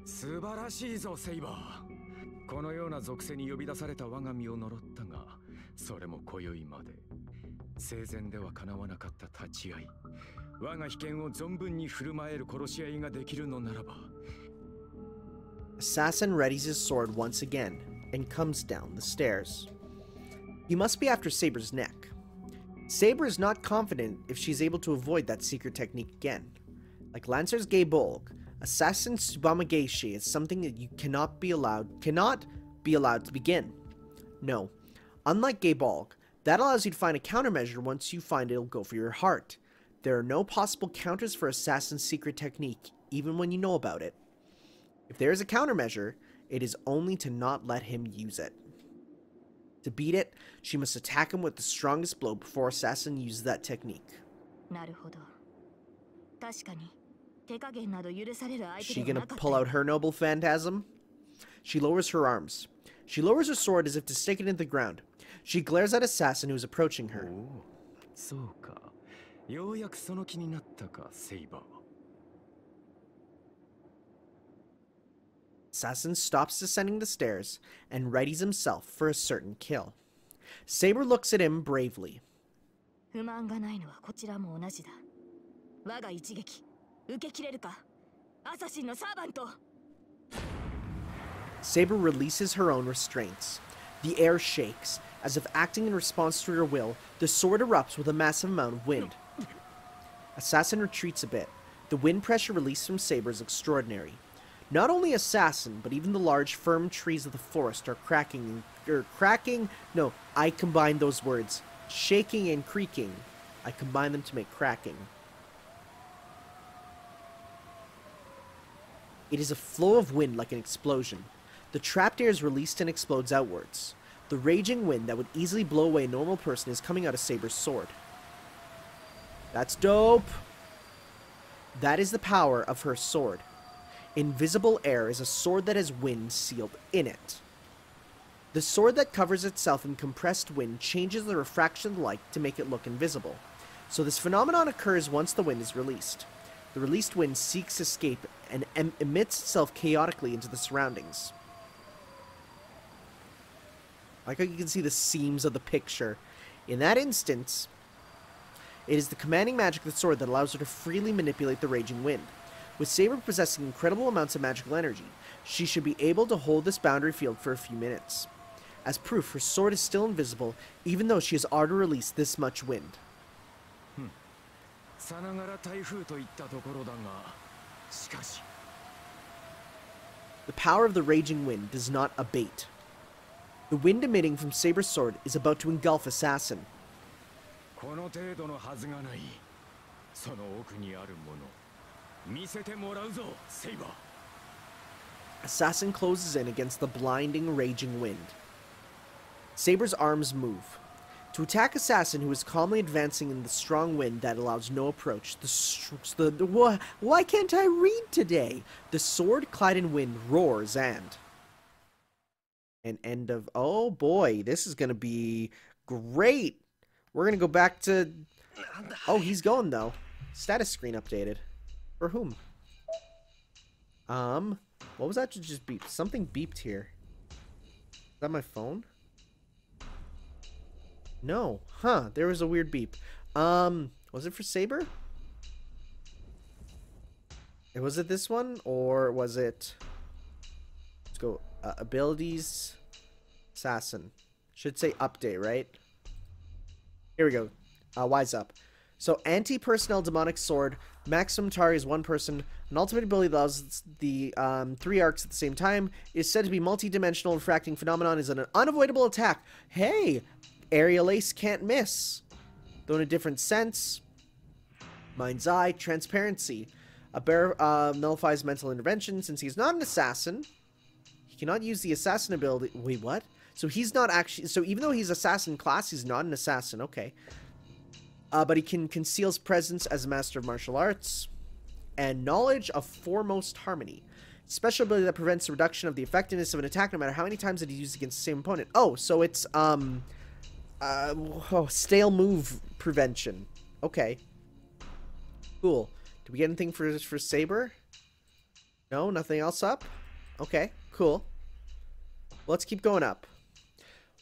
素晴らしいぞ、セイバー。このような属性に呼び出された我が身を呪ったが、それも今宵まで。生前では叶わなかった立ち会い。我が秘剣を存分に振る舞える殺し合いができるのならば。Assassin readies his sword once again and comes down the stairs. He must be after Saber's neck. Saber is not confident if she's able to avoid that secret technique again. Like Lancer's Gay Bolg, Assassin Tsubamageishi is something that you cannot be allowed to begin. No. Unlike Geibalg, that allows you to find a countermeasure once you find it'll go for your heart. There are no possible counters for Assassin's secret technique, even when you know about it. If there is a countermeasure, it is only to not let him use it. To beat it, she must attack him with the strongest blow before Assassin uses that technique. Is she gonna pull out her noble phantasm? She lowers her arms. She lowers her sword as if to stake it into the ground. She glares at Assassin who is approaching her. Assassin stops descending the stairs and readies himself for a certain kill. Saber looks at him bravely. Saber releases her own restraints. The air shakes. As if acting in response to her will, the sword erupts with a massive amount of wind. Assassin retreats a bit. The wind pressure released from Saber is extraordinary. Not only Assassin, but even the large, firm trees of the forest are I combine those words. Shaking and creaking. I combine them to make cracking. It is a flow of wind like an explosion. The trapped air is released and explodes outwards. The raging wind that would easily blow away a normal person is coming out of Saber's sword. That's dope! That is the power of her sword. Invisible air is a sword that has wind sealed in it. The sword that covers itself in compressed wind changes the refraction of light to make it look invisible. So this phenomenon occurs once the wind is released. The released wind seeks escape and emits itself chaotically into the surroundings. Like how you can see the seams of the picture. In that instance, it is the commanding magic of the sword that allows her to freely manipulate the raging wind. With Saber possessing incredible amounts of magical energy, she should be able to hold this boundary field for a few minutes. As proof, her sword is still invisible, even though she has already released this much wind. The power of the raging wind does not abate. The wind emitting from Saber's sword is about to engulf Assassin. Assassin closes in against the blinding, raging wind. Saber's arms move. To attack Assassin, who is calmly advancing in the strong wind that allows no approach, why can't I read today? The sword clad in wind roars and... An end of... Oh boy, this is going to be great. We're going to go back to... Oh, he's going though. Status screen updated. For whom? What was that that just beeped? Something beeped here. Is that my phone? No. Huh, there was a weird beep. Was it for Saber? Was it this one? Or was it... Let's go. Abilities. Assassin. Should say update, right? Here we go. Wise up. So, anti-personnel demonic sword. Maximum target is one person. An ultimate ability that allows the 3 arcs at the same time. Is said to be multi-dimensional. Refracting phenomenon is an unavoidable attack. Hey! Aerial ace can't miss. Though in a different sense. Mind's eye. Transparency. A bear nullifies mental intervention. Since he's not an assassin, he cannot use the assassin ability. Wait, what? So he's not actually... So even though he's assassin class, he's not an assassin. Okay. But he can conceal his presence as a master of martial arts. And knowledge of foremost harmony. Special ability that prevents the reduction of the effectiveness of an attack no matter how many times it is used against the same opponent. Oh, so it's, stale move prevention. Okay. Cool. Did we get anything for Saber? No? Nothing else up? Okay, cool. Let's keep going up.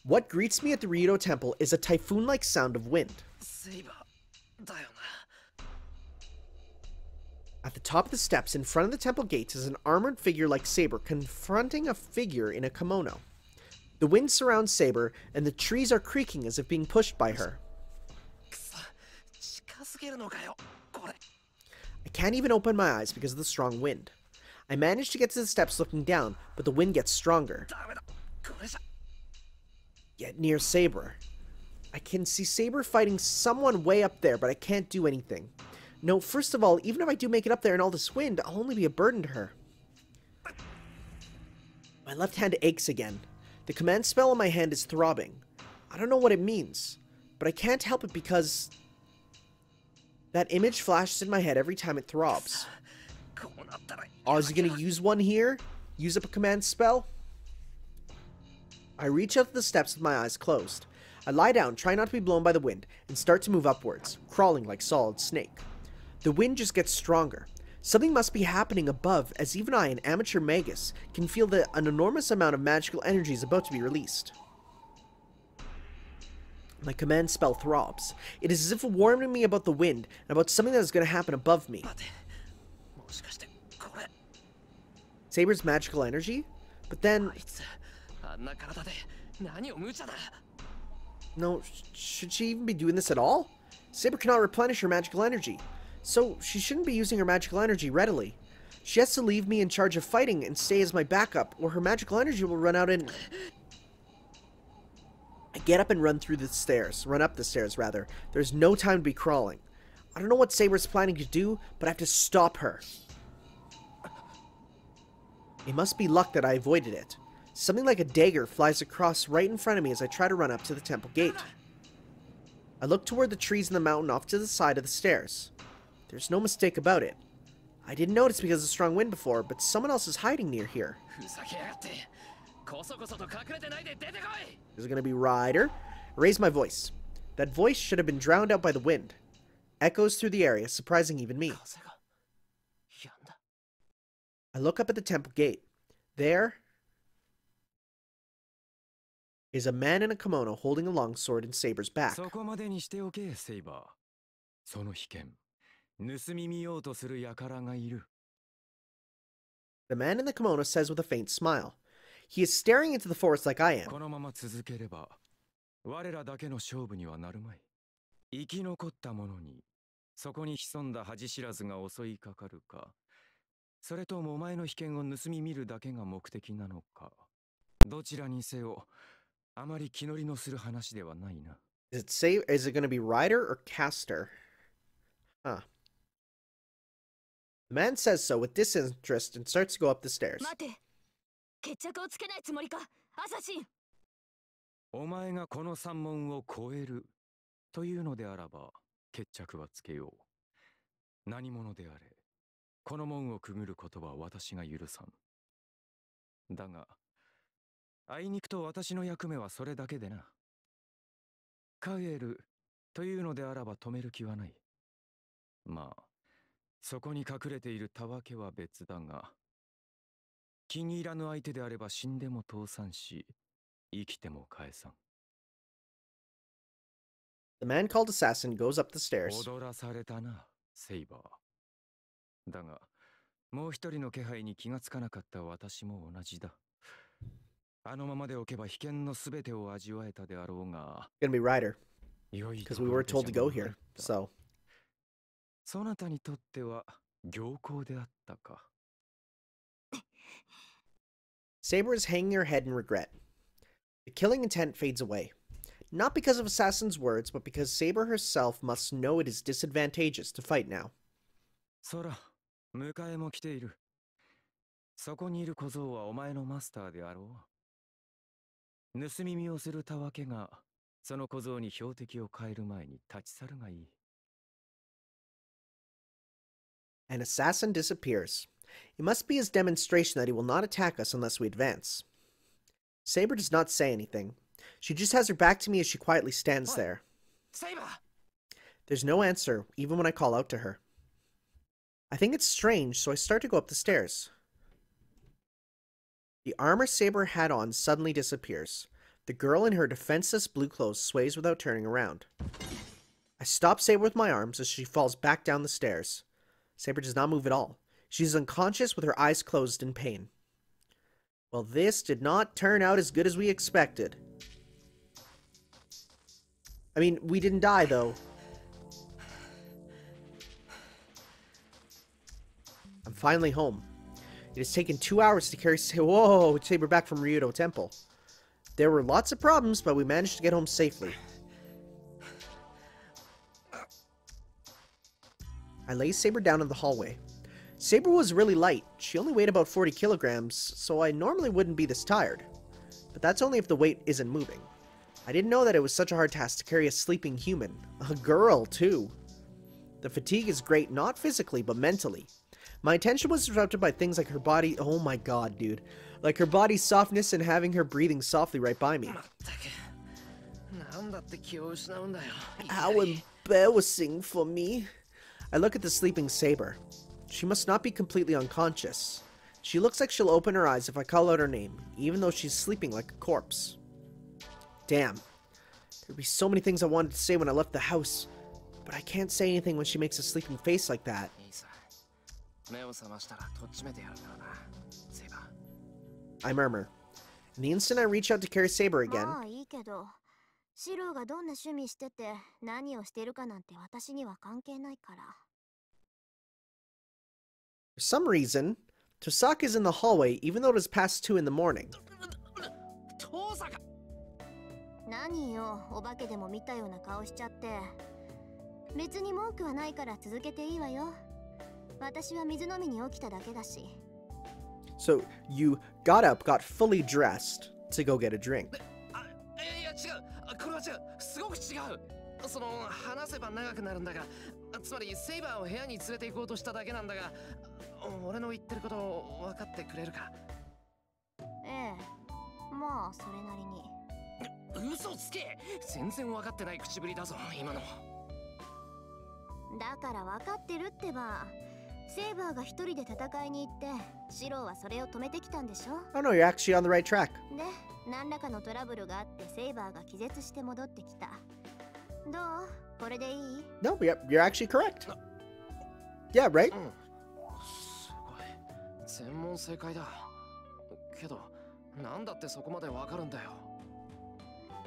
What greets me at the Rito Temple is a typhoon-like sound of wind. At the top of the steps in front of the temple gates is an armored figure like Saber confronting a figure in a kimono. The wind surrounds Saber, and the trees are creaking as if being pushed by her. I can't even open my eyes because of the strong wind. I manage to get to the steps looking down, but the wind gets stronger. Get near Saber. I can see Saber fighting someone way up there, but I can't do anything. No, first of all, even if I do make it up there in all this wind, I'll only be a burden to her. My left hand aches again. The command spell on my hand is throbbing. I don't know what it means, but I can't help it because that image flashes in my head every time it throbs. Oh, is he gonna use one here? Use up a command spell? I reach up the steps with my eyes closed. I lie down, try not to be blown by the wind, and start to move upwards, crawling like solid snake. The wind just gets stronger. Something must be happening above, as even I, an amateur magus, can feel that an enormous amount of magical energy is about to be released. My command spell throbs. It is as if warning me about the wind, and about something that is going to happen above me. Saber's magical energy? But then... No, should she even be doing this at all? Saber cannot replenish her magical energy, so she shouldn't be using her magical energy readily. She has to leave me in charge of fighting and stay as my backup, or her magical energy will run out and... I get up and run up the stairs rather. There's no time to be crawling. I don't know what Saber's planning to do, but I have to stop her. It must be luck that I avoided it. Something like a dagger flies across right in front of me as I try to run up to the temple gate. I look toward the trees in the mountain off to the side of the stairs. There's no mistake about it. I didn't notice because of the strong wind before, but someone else is hiding near here. Is it going to be Ryder? I raise my voice. That voice should have been drowned out by the wind. Echoes through the area, surprising even me. I look up at the temple gate. There is a man in a kimono holding a longsword in Saber's back. The man in the kimono says with a faint smile. He is staring into the forest like I am. Is it going to be Ryder or Caster? Huh. The man says so with disinterest and starts to go up the stairs. The man called assassin goes up the stairs. Gonna be Ryder, because we were told to go here, so. Saber is hanging her head in regret. The killing intent fades away. Not because of Assassin's words, but because Saber herself must know it is disadvantageous to fight now. An assassin disappears. It must be his demonstration that he will not attack us unless we advance. Saber does not say anything. She just has her back to me as she quietly stands there. Saber! There's no answer, even when I call out to her. I think it's strange, so I start to go up the stairs. The armor Saber had on suddenly disappears. The girl in her defenseless blue clothes sways without turning around. I stop Saber with my arms as she falls back down the stairs. Saber does not move at all. She is unconscious with her eyes closed in pain. Well, this did not turn out as good as we expected. I mean, we didn't die, though. I'm finally home. It has taken 2 hours to carry Whoa, Saber back from Ryudo Temple. There were lots of problems, but we managed to get home safely. I lay Saber down in the hallway. Saber was really light. She only weighed about 40 kilograms, so I normally wouldn't be this tired. But that's only if the weight isn't moving. I didn't know that it was such a hard task to carry a sleeping human. A girl, too. The fatigue is great, not physically, but mentally. My attention was disrupted by things like her body. Oh my god, dude. Like her body's softness and having her breathing softly right by me. How embarrassing for me. I look at the sleeping Saber. She must not be completely unconscious. She looks like she'll open her eyes if I call out her name, even though she's sleeping like a corpse. Damn. There'd be so many things I wanted to say when I left the house, but I can't say anything when she makes a sleeping face like that. I murmur. In the instant I reach out to carry Saber again, for some reason, Tosaka is in the hallway even though it is past 2 in the morning. 何よ、お化けでも見たような顔しちゃって。別に文句はないから続けていいわよ。私は水飲みに起きただけだし。So, you got up, got fully dressed to go get a drink. いや違う。これは違う。すごく違う。その話せば長くなるんだが、つまりセイバーを部屋に連れて行こうとしただけなんだが、俺の言ってることを分かってくれるか？ええ。まあそれなりに。嘘つけ。全然分かってない口ぶりだぞ今の。だから分かってるってば。セイバーが一人で戦いに行って、シローはそれを止めてきたんでしょ？ Oh no, you're actually on the right track. で、何らかのトラブルがあってセイバーが気絶して戻ってきた。どう？これでいい？ No, you're actually correct. Yeah, right? すごい。全問正解だ。けど、なんだってそこまでわかるんだよ。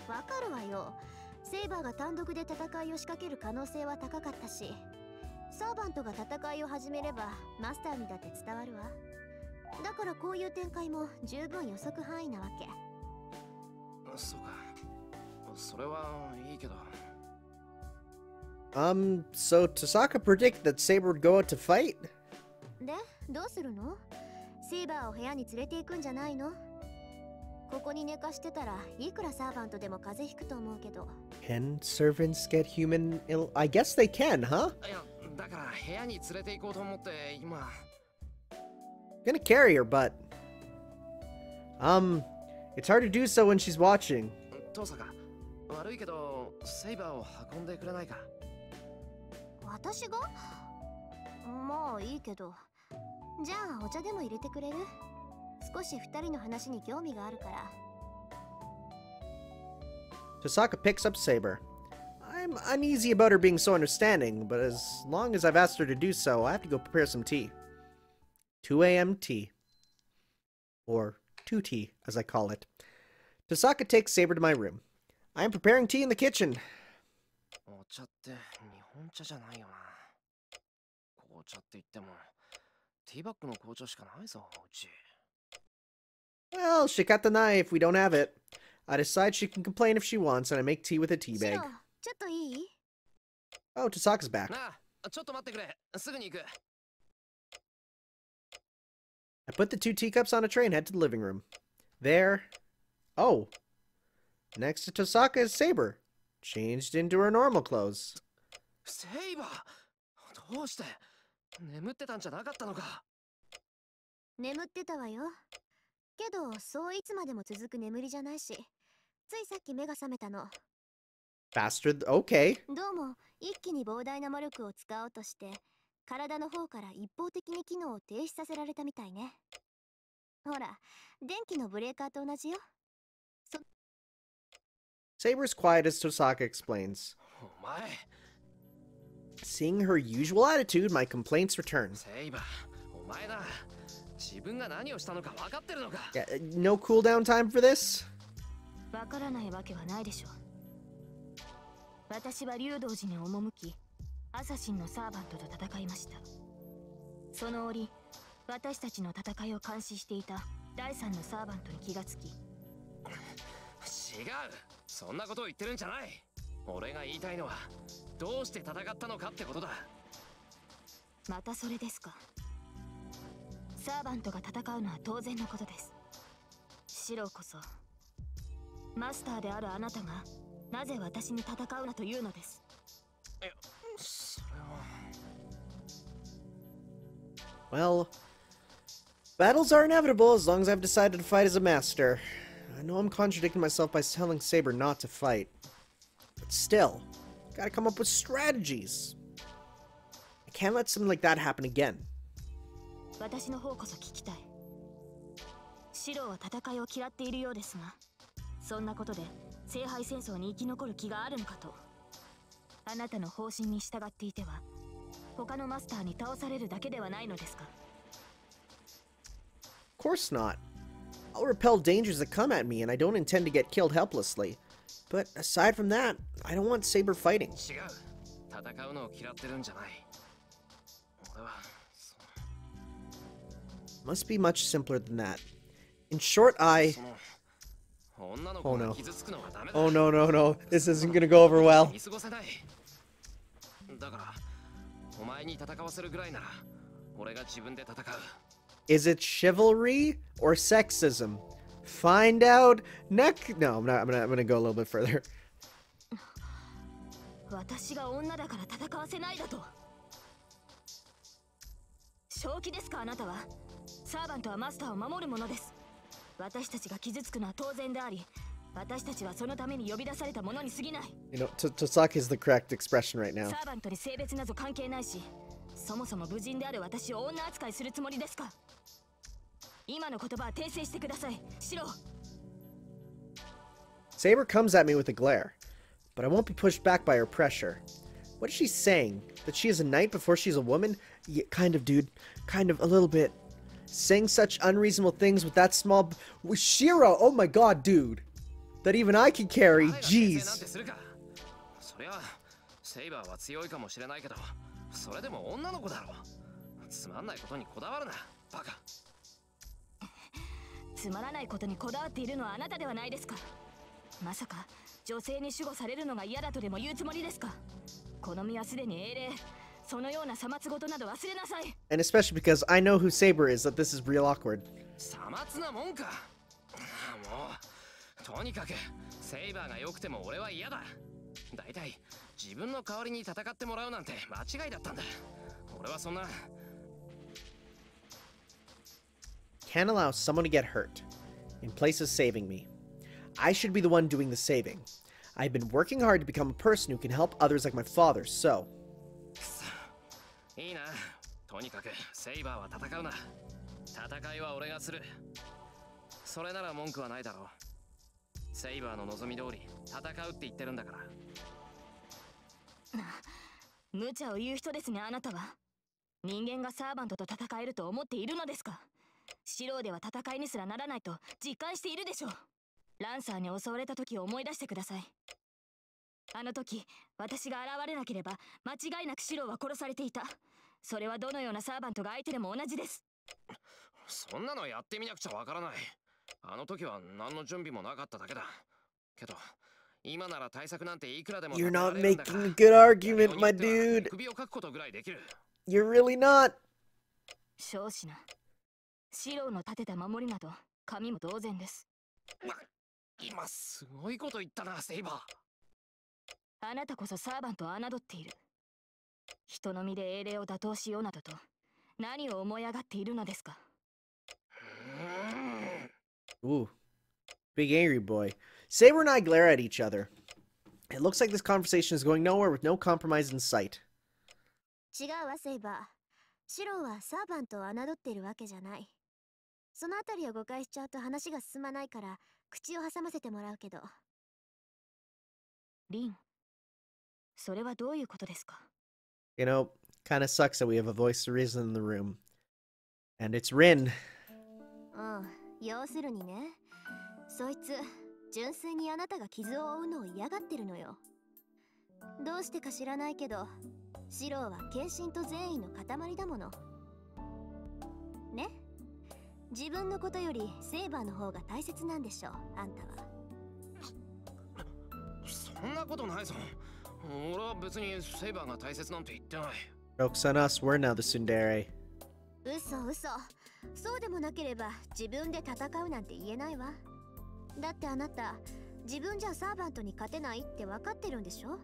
わかるわよ。セイバーが単独で戦いを仕掛ける可能性は高かったし、サーバントが戦いを始めればマスターにだって伝わるわ。だからこういう展開も十分予測範囲なわけ。そうか。それはいいけど。So Tosaka predicted that Saber would go out to fight? で、どうするの？セイバーを部屋に連れて行くんじゃないの？ここに寝かしてたらいくらサーバントでも風邪ひくと思うけど。Can servants get human ill? I guess they can, huh? いや、だから部屋に連れて行こうと思って今。Gonna carry her, but it's hard to do so when she's watching. トサカ、悪いけどセイバーを運んでくれないか？私が？まあいいけど。じゃあお茶でも入れてくれる？少し二人の話に興味があるから。Tosaka picks up Saber. I'm uneasy about her being so understanding, but as long as I've asked her to do so, I have to go prepare some tea. 2 a.m. tea. Or 2T, as I call it. Tosaka takes Saber to my room. I am preparing tea in the kitchen. お茶って日本茶じゃないよな。紅茶って言ってもティーバッグの紅茶しかないぞ、うち。Well, shikata if we don't have it. I decide she can complain if she wants, and I make tea with a tea bag. ちょっといい？ Oh, Tosaka's back. なあ、ちょっと待ってくれ。すぐに行く。I put the 2 teacups on a tray and head to the living room. There. Oh. Next to Tosaka is Saber. Changed into her normal clothes. セイバー、どうして眠ってたんじゃなかったのか？眠ってたわよ。けど、そういつまでも続く眠りじゃないし、ついさっき目が覚めたの。Faster, okay. どうも、一気に膨大な魔力を使おうとして、体の方から一方的に機能を停止させられたみたいね。ほら、電気のブレーカーと同じよ。Saber's quiet as Tosaka explains. お前。Seeing her usual attitude, my complaints return. セイバー、お前だ。自分が何をしたのか分かってるのか？ Yeah, no cooldown time for this? わからないわけはないでしょう。私は竜道寺に赴き、アサシンのサーバントと戦いました。その折、私たちの戦いを監視していた第三のサーバントに気がつき。違う、そんなことを言ってるんじゃない。俺が言いたいのはどうして戦ったのかってことだ。またそれですか。サーバントが戦うのは当然のことです。シロこそマスターであるあなたがなぜ私に戦うなというのです。いや、それは。Well, battles are inevitable as long as I've decided to fight as a master. I know I'm contradicting myself by telling Saber not to fight. But still, gotta come up with strategies. I can't let something like that happen again. 私の方こそ聞きたい。シロは戦いを嫌っているようですが、そんなことで聖杯戦争に生き残る気があるのかと。あなたの方針に従っていては他のマスターに倒されるだけではないのですか。 Of course not. I'll repel dangers that come at me, and I don't intend to get killed helplessly. But aside from that, I don't want Saber fighting. 違う、戦うのを嫌ってるんじゃない。俺は Must be much simpler than that. In short, I... 女の子が傷つくのはダメだ。 Oh no, no, no. This isn't gonna go over well. 見過ごせない。だからお前に戦わせるぐらいなら俺が自分で戦う。 Is it chivalry or sexism? Find out next. No, I'm not. I'm gonna go a little bit further. 私が女だから戦わせないだと。正気ですかあなたは。サーバントはマスターを守るものです。私たちが傷つくのは当然であり、私たちはそのために呼び出されたものに過ぎない。You know, to suck is the correct expression right now. サーバントに性別など関係ないし、そもそも無人である私を女扱いするつもりですか。今の言葉は訂正してください、シロ。 Saber comes at me with a glare, but I won't be pushed back by her pressure. What is she saying? That she is a knight before she's a woman? Yeah, kind of, dude. Kind of, a little bit. Saying such unreasonable things with that small... With Shiro! Oh my god, dude. That even I can carry. Jeez. そりゃセイバーは強いかもしれないけど、それでも女の子だろ。つまんないことにこだわるな、バカ。つまらないことにこだわっているのはあなたではないですか。まさか女性に守護されるのが嫌だとでも言うつもりですか。好みはすでに英霊。そのようなさまつごとなど忘れなさい。 And especially because I know who Saber is, that this is real awkward. さまつなもんか。もうとにかくセイバーが良くても俺は嫌だ。だいたい自分の代わりに戦ってもらうなんて間違いだったんだ。俺はそんな。 Can't allow someone to get hurt in place of saving me. I should be the one doing the saving. I've been working hard to become a person who can help others like my father, so... いいな。とにかくセイバーは戦うな。戦いは俺がする。それなら文句はないだろう。セイバーの望み通り戦うって言ってるんだから。無茶を言う人ですねあなたは。人間がサーバントと戦えると思っているのですか。シロでは戦いにすらならないと実感しているでしょう。ランサーに襲われた時を思い出してください。あの時私が現れなければ間違いなくシロは殺されていた。それはどのようなサーバントが相手でも同じです。そんなのやってみなくちゃわからない。あの時は何の準備もなかっただけだ。けど今なら対策なんていくらでも。 You're not making a good argument, my dude. 首をかくことぐらいできる。 You're really not. 少子な。シロの立てた守りなど神も同然です。今すごいこと言ったな、セイバー。あなたこそサーバントを侮っている。人の身で英霊を打倒しようなどと何を思い上がっているのですか。 Ooh. Big angry boy. Saber and I glare at each other. It looks like this conversation is going nowhere with no compromise in sight. 違うわセイバー。シロはサーバントを侮っているわけじゃない。そのあたりを誤解しちゃうと話が進まないから口を挟ませてもらうけど。リン、それはどういうことですか。 You know, kind of sucks that we have a voice of reason in the room. And it's Rin. 要するにね、そいつ純粋にあなたが傷を負うのを嫌がってるのよ。どうしてか知らないけどシロは献身と善意の塊だものね。自分のことよりセイバーの方が大切なんでしょう、あんたは。そんなことないぞ。俺は別にセイバーが大切なんて言ってない。Joke's on us, we're now the tsundere. 嘘嘘。そうでもなければ自分で戦うなんて言えないわ。だってあなた、自分じゃサーバントに勝てないって分かってるんでしょ。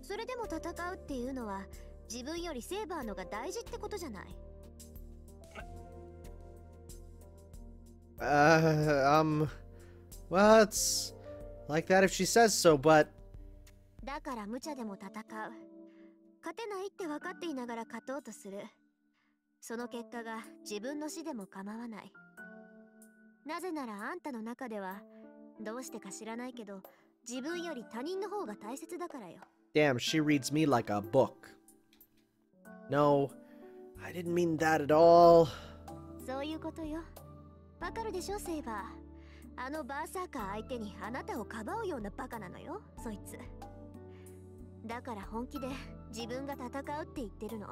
それでも戦うっていうのは自分よりセイバーのが大事ってことじゃない。Well, it's like that if she says so, but... だから無茶でも戦う。勝てないって分かっていながら勝とうとする。その結果が自分の死でも構わない。なぜならあんたの中ではどうしてか知らないけど自分より他人の方が大切だからよ。Damn, she reads me like a book. No, I didn't mean that at all. そういうことよ。わかるでしょ、セイバー。あのバーサーカー相手にあなたをかばうようなバカなのよ、そいつ。だから本気で自分が戦うって言ってるの。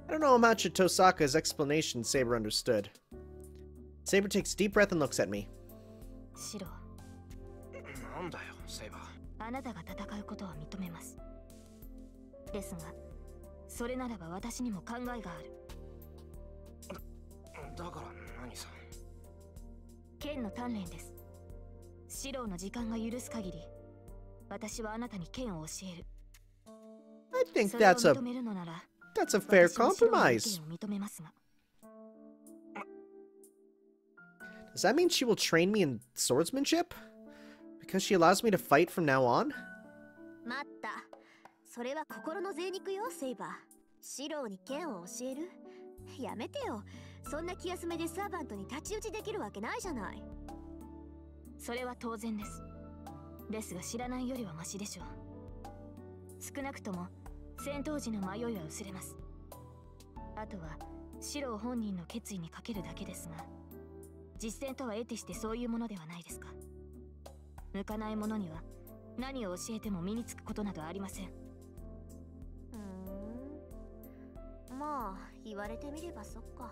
I don't know how much of Tosaka's explanation Saber understood. Saber takes a deep breath and looks at me. シロ、なんだよ、セイバー。あなたが戦うことは認めます。ですが、それならば私にも考えがある。だから何さ。剣の鍛錬です。シロの時間が許す限り、私はあなたに剣を教える。I think それを that's 認めるのなら、 a fair 私もシロの意 compromise. 見を認めますが。Does that mean she will train me in swordsmanship? Because she allows me to fight from now on? 待った。それは心の贅肉よ、セイバー。シロに剣を教える？やめてよ。そんな気休めでサーバントに太刀打ちできるわけないじゃない。それは当然です。ですが知らないよりはマシでしょう。少なくとも戦闘時の迷いは薄れます。あとはシロ本人の決意にかけるだけですが、実践とは得てしてそういうものではないですか。向かない者には何を教えても身につくことなどありません。まあ言われてみればそっか。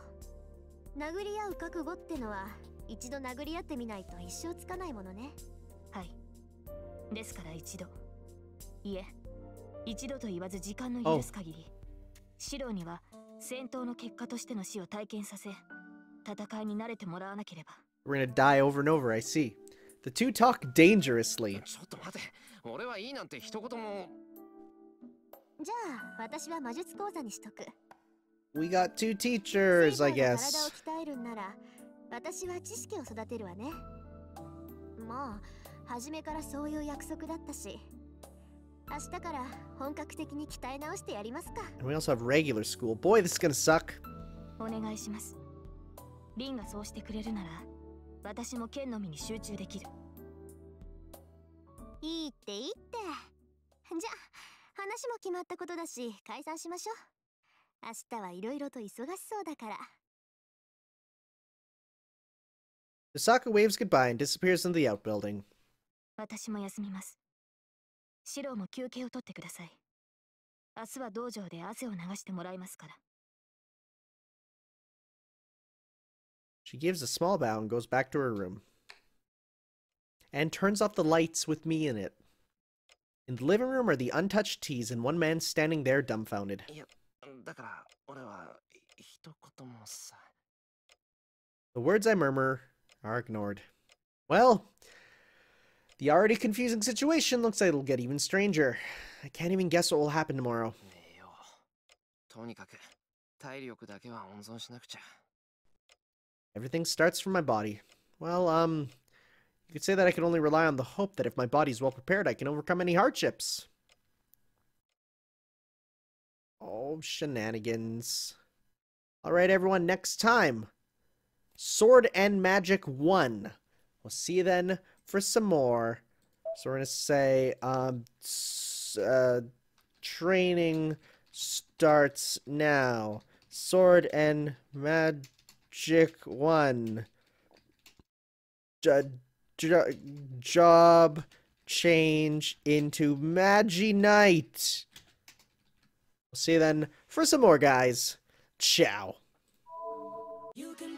殴り合う覚悟ってのは一度殴り合ってみないと一生つかないものね。はい。ですから一度、いえ、一度と言わず時間の許す限り、シロには戦闘の結果としての死を体験させ、戦いに慣れてもらわなければ。We're gonna die over and over, I see. The two talk dangerously. ちょっと待て。俺はいいなんて一言も。じゃあ私は魔術講座にしとく。We got two teachers, I セイバーが guess. 体を鍛えるんなら私は知識を育てるわね。まあ初めからそういう約束だったし、明日から本格的に鍛え直してやりますか。 And we also have regular school. Boy, this is gonna suck. お願いします。リンがそうしてくれるなら、私も剣のみに集中できる。いいっていいって。じゃあ話も決まったことだし解散しましょう。明日はいろいろと忙しそうだから。Tosaka waves goodbye and disappears into the outbuilding. 私も休みます。シロも休憩を取ってください。明日は道場で汗を流してもらいますから。She gives a small bow and goes back to her room. And turns off the lights with me in it. In the living room are the untouched teas and one man standing there dumbfounded. いや、だから俺は一言もさ。The words I murmur are ignored. Well, the already confusing situation looks like it'll get even stranger. I can't even guess what will happen tomorrow. ねえよ。とにかく体力だけは温存しなくちゃ。Everything starts from my body. Well, you could say that I can only rely on the hope that if my body's well prepared, I can overcome any hardships. Oh, shenanigans. Alright, everyone, next time. Sword and Magic 1. We'll see you then for some more. So we're going to say, training starts now. Sword and Magic 1. Job change into Magi Knight. We'll see you then for some more, guys. Ciao. You can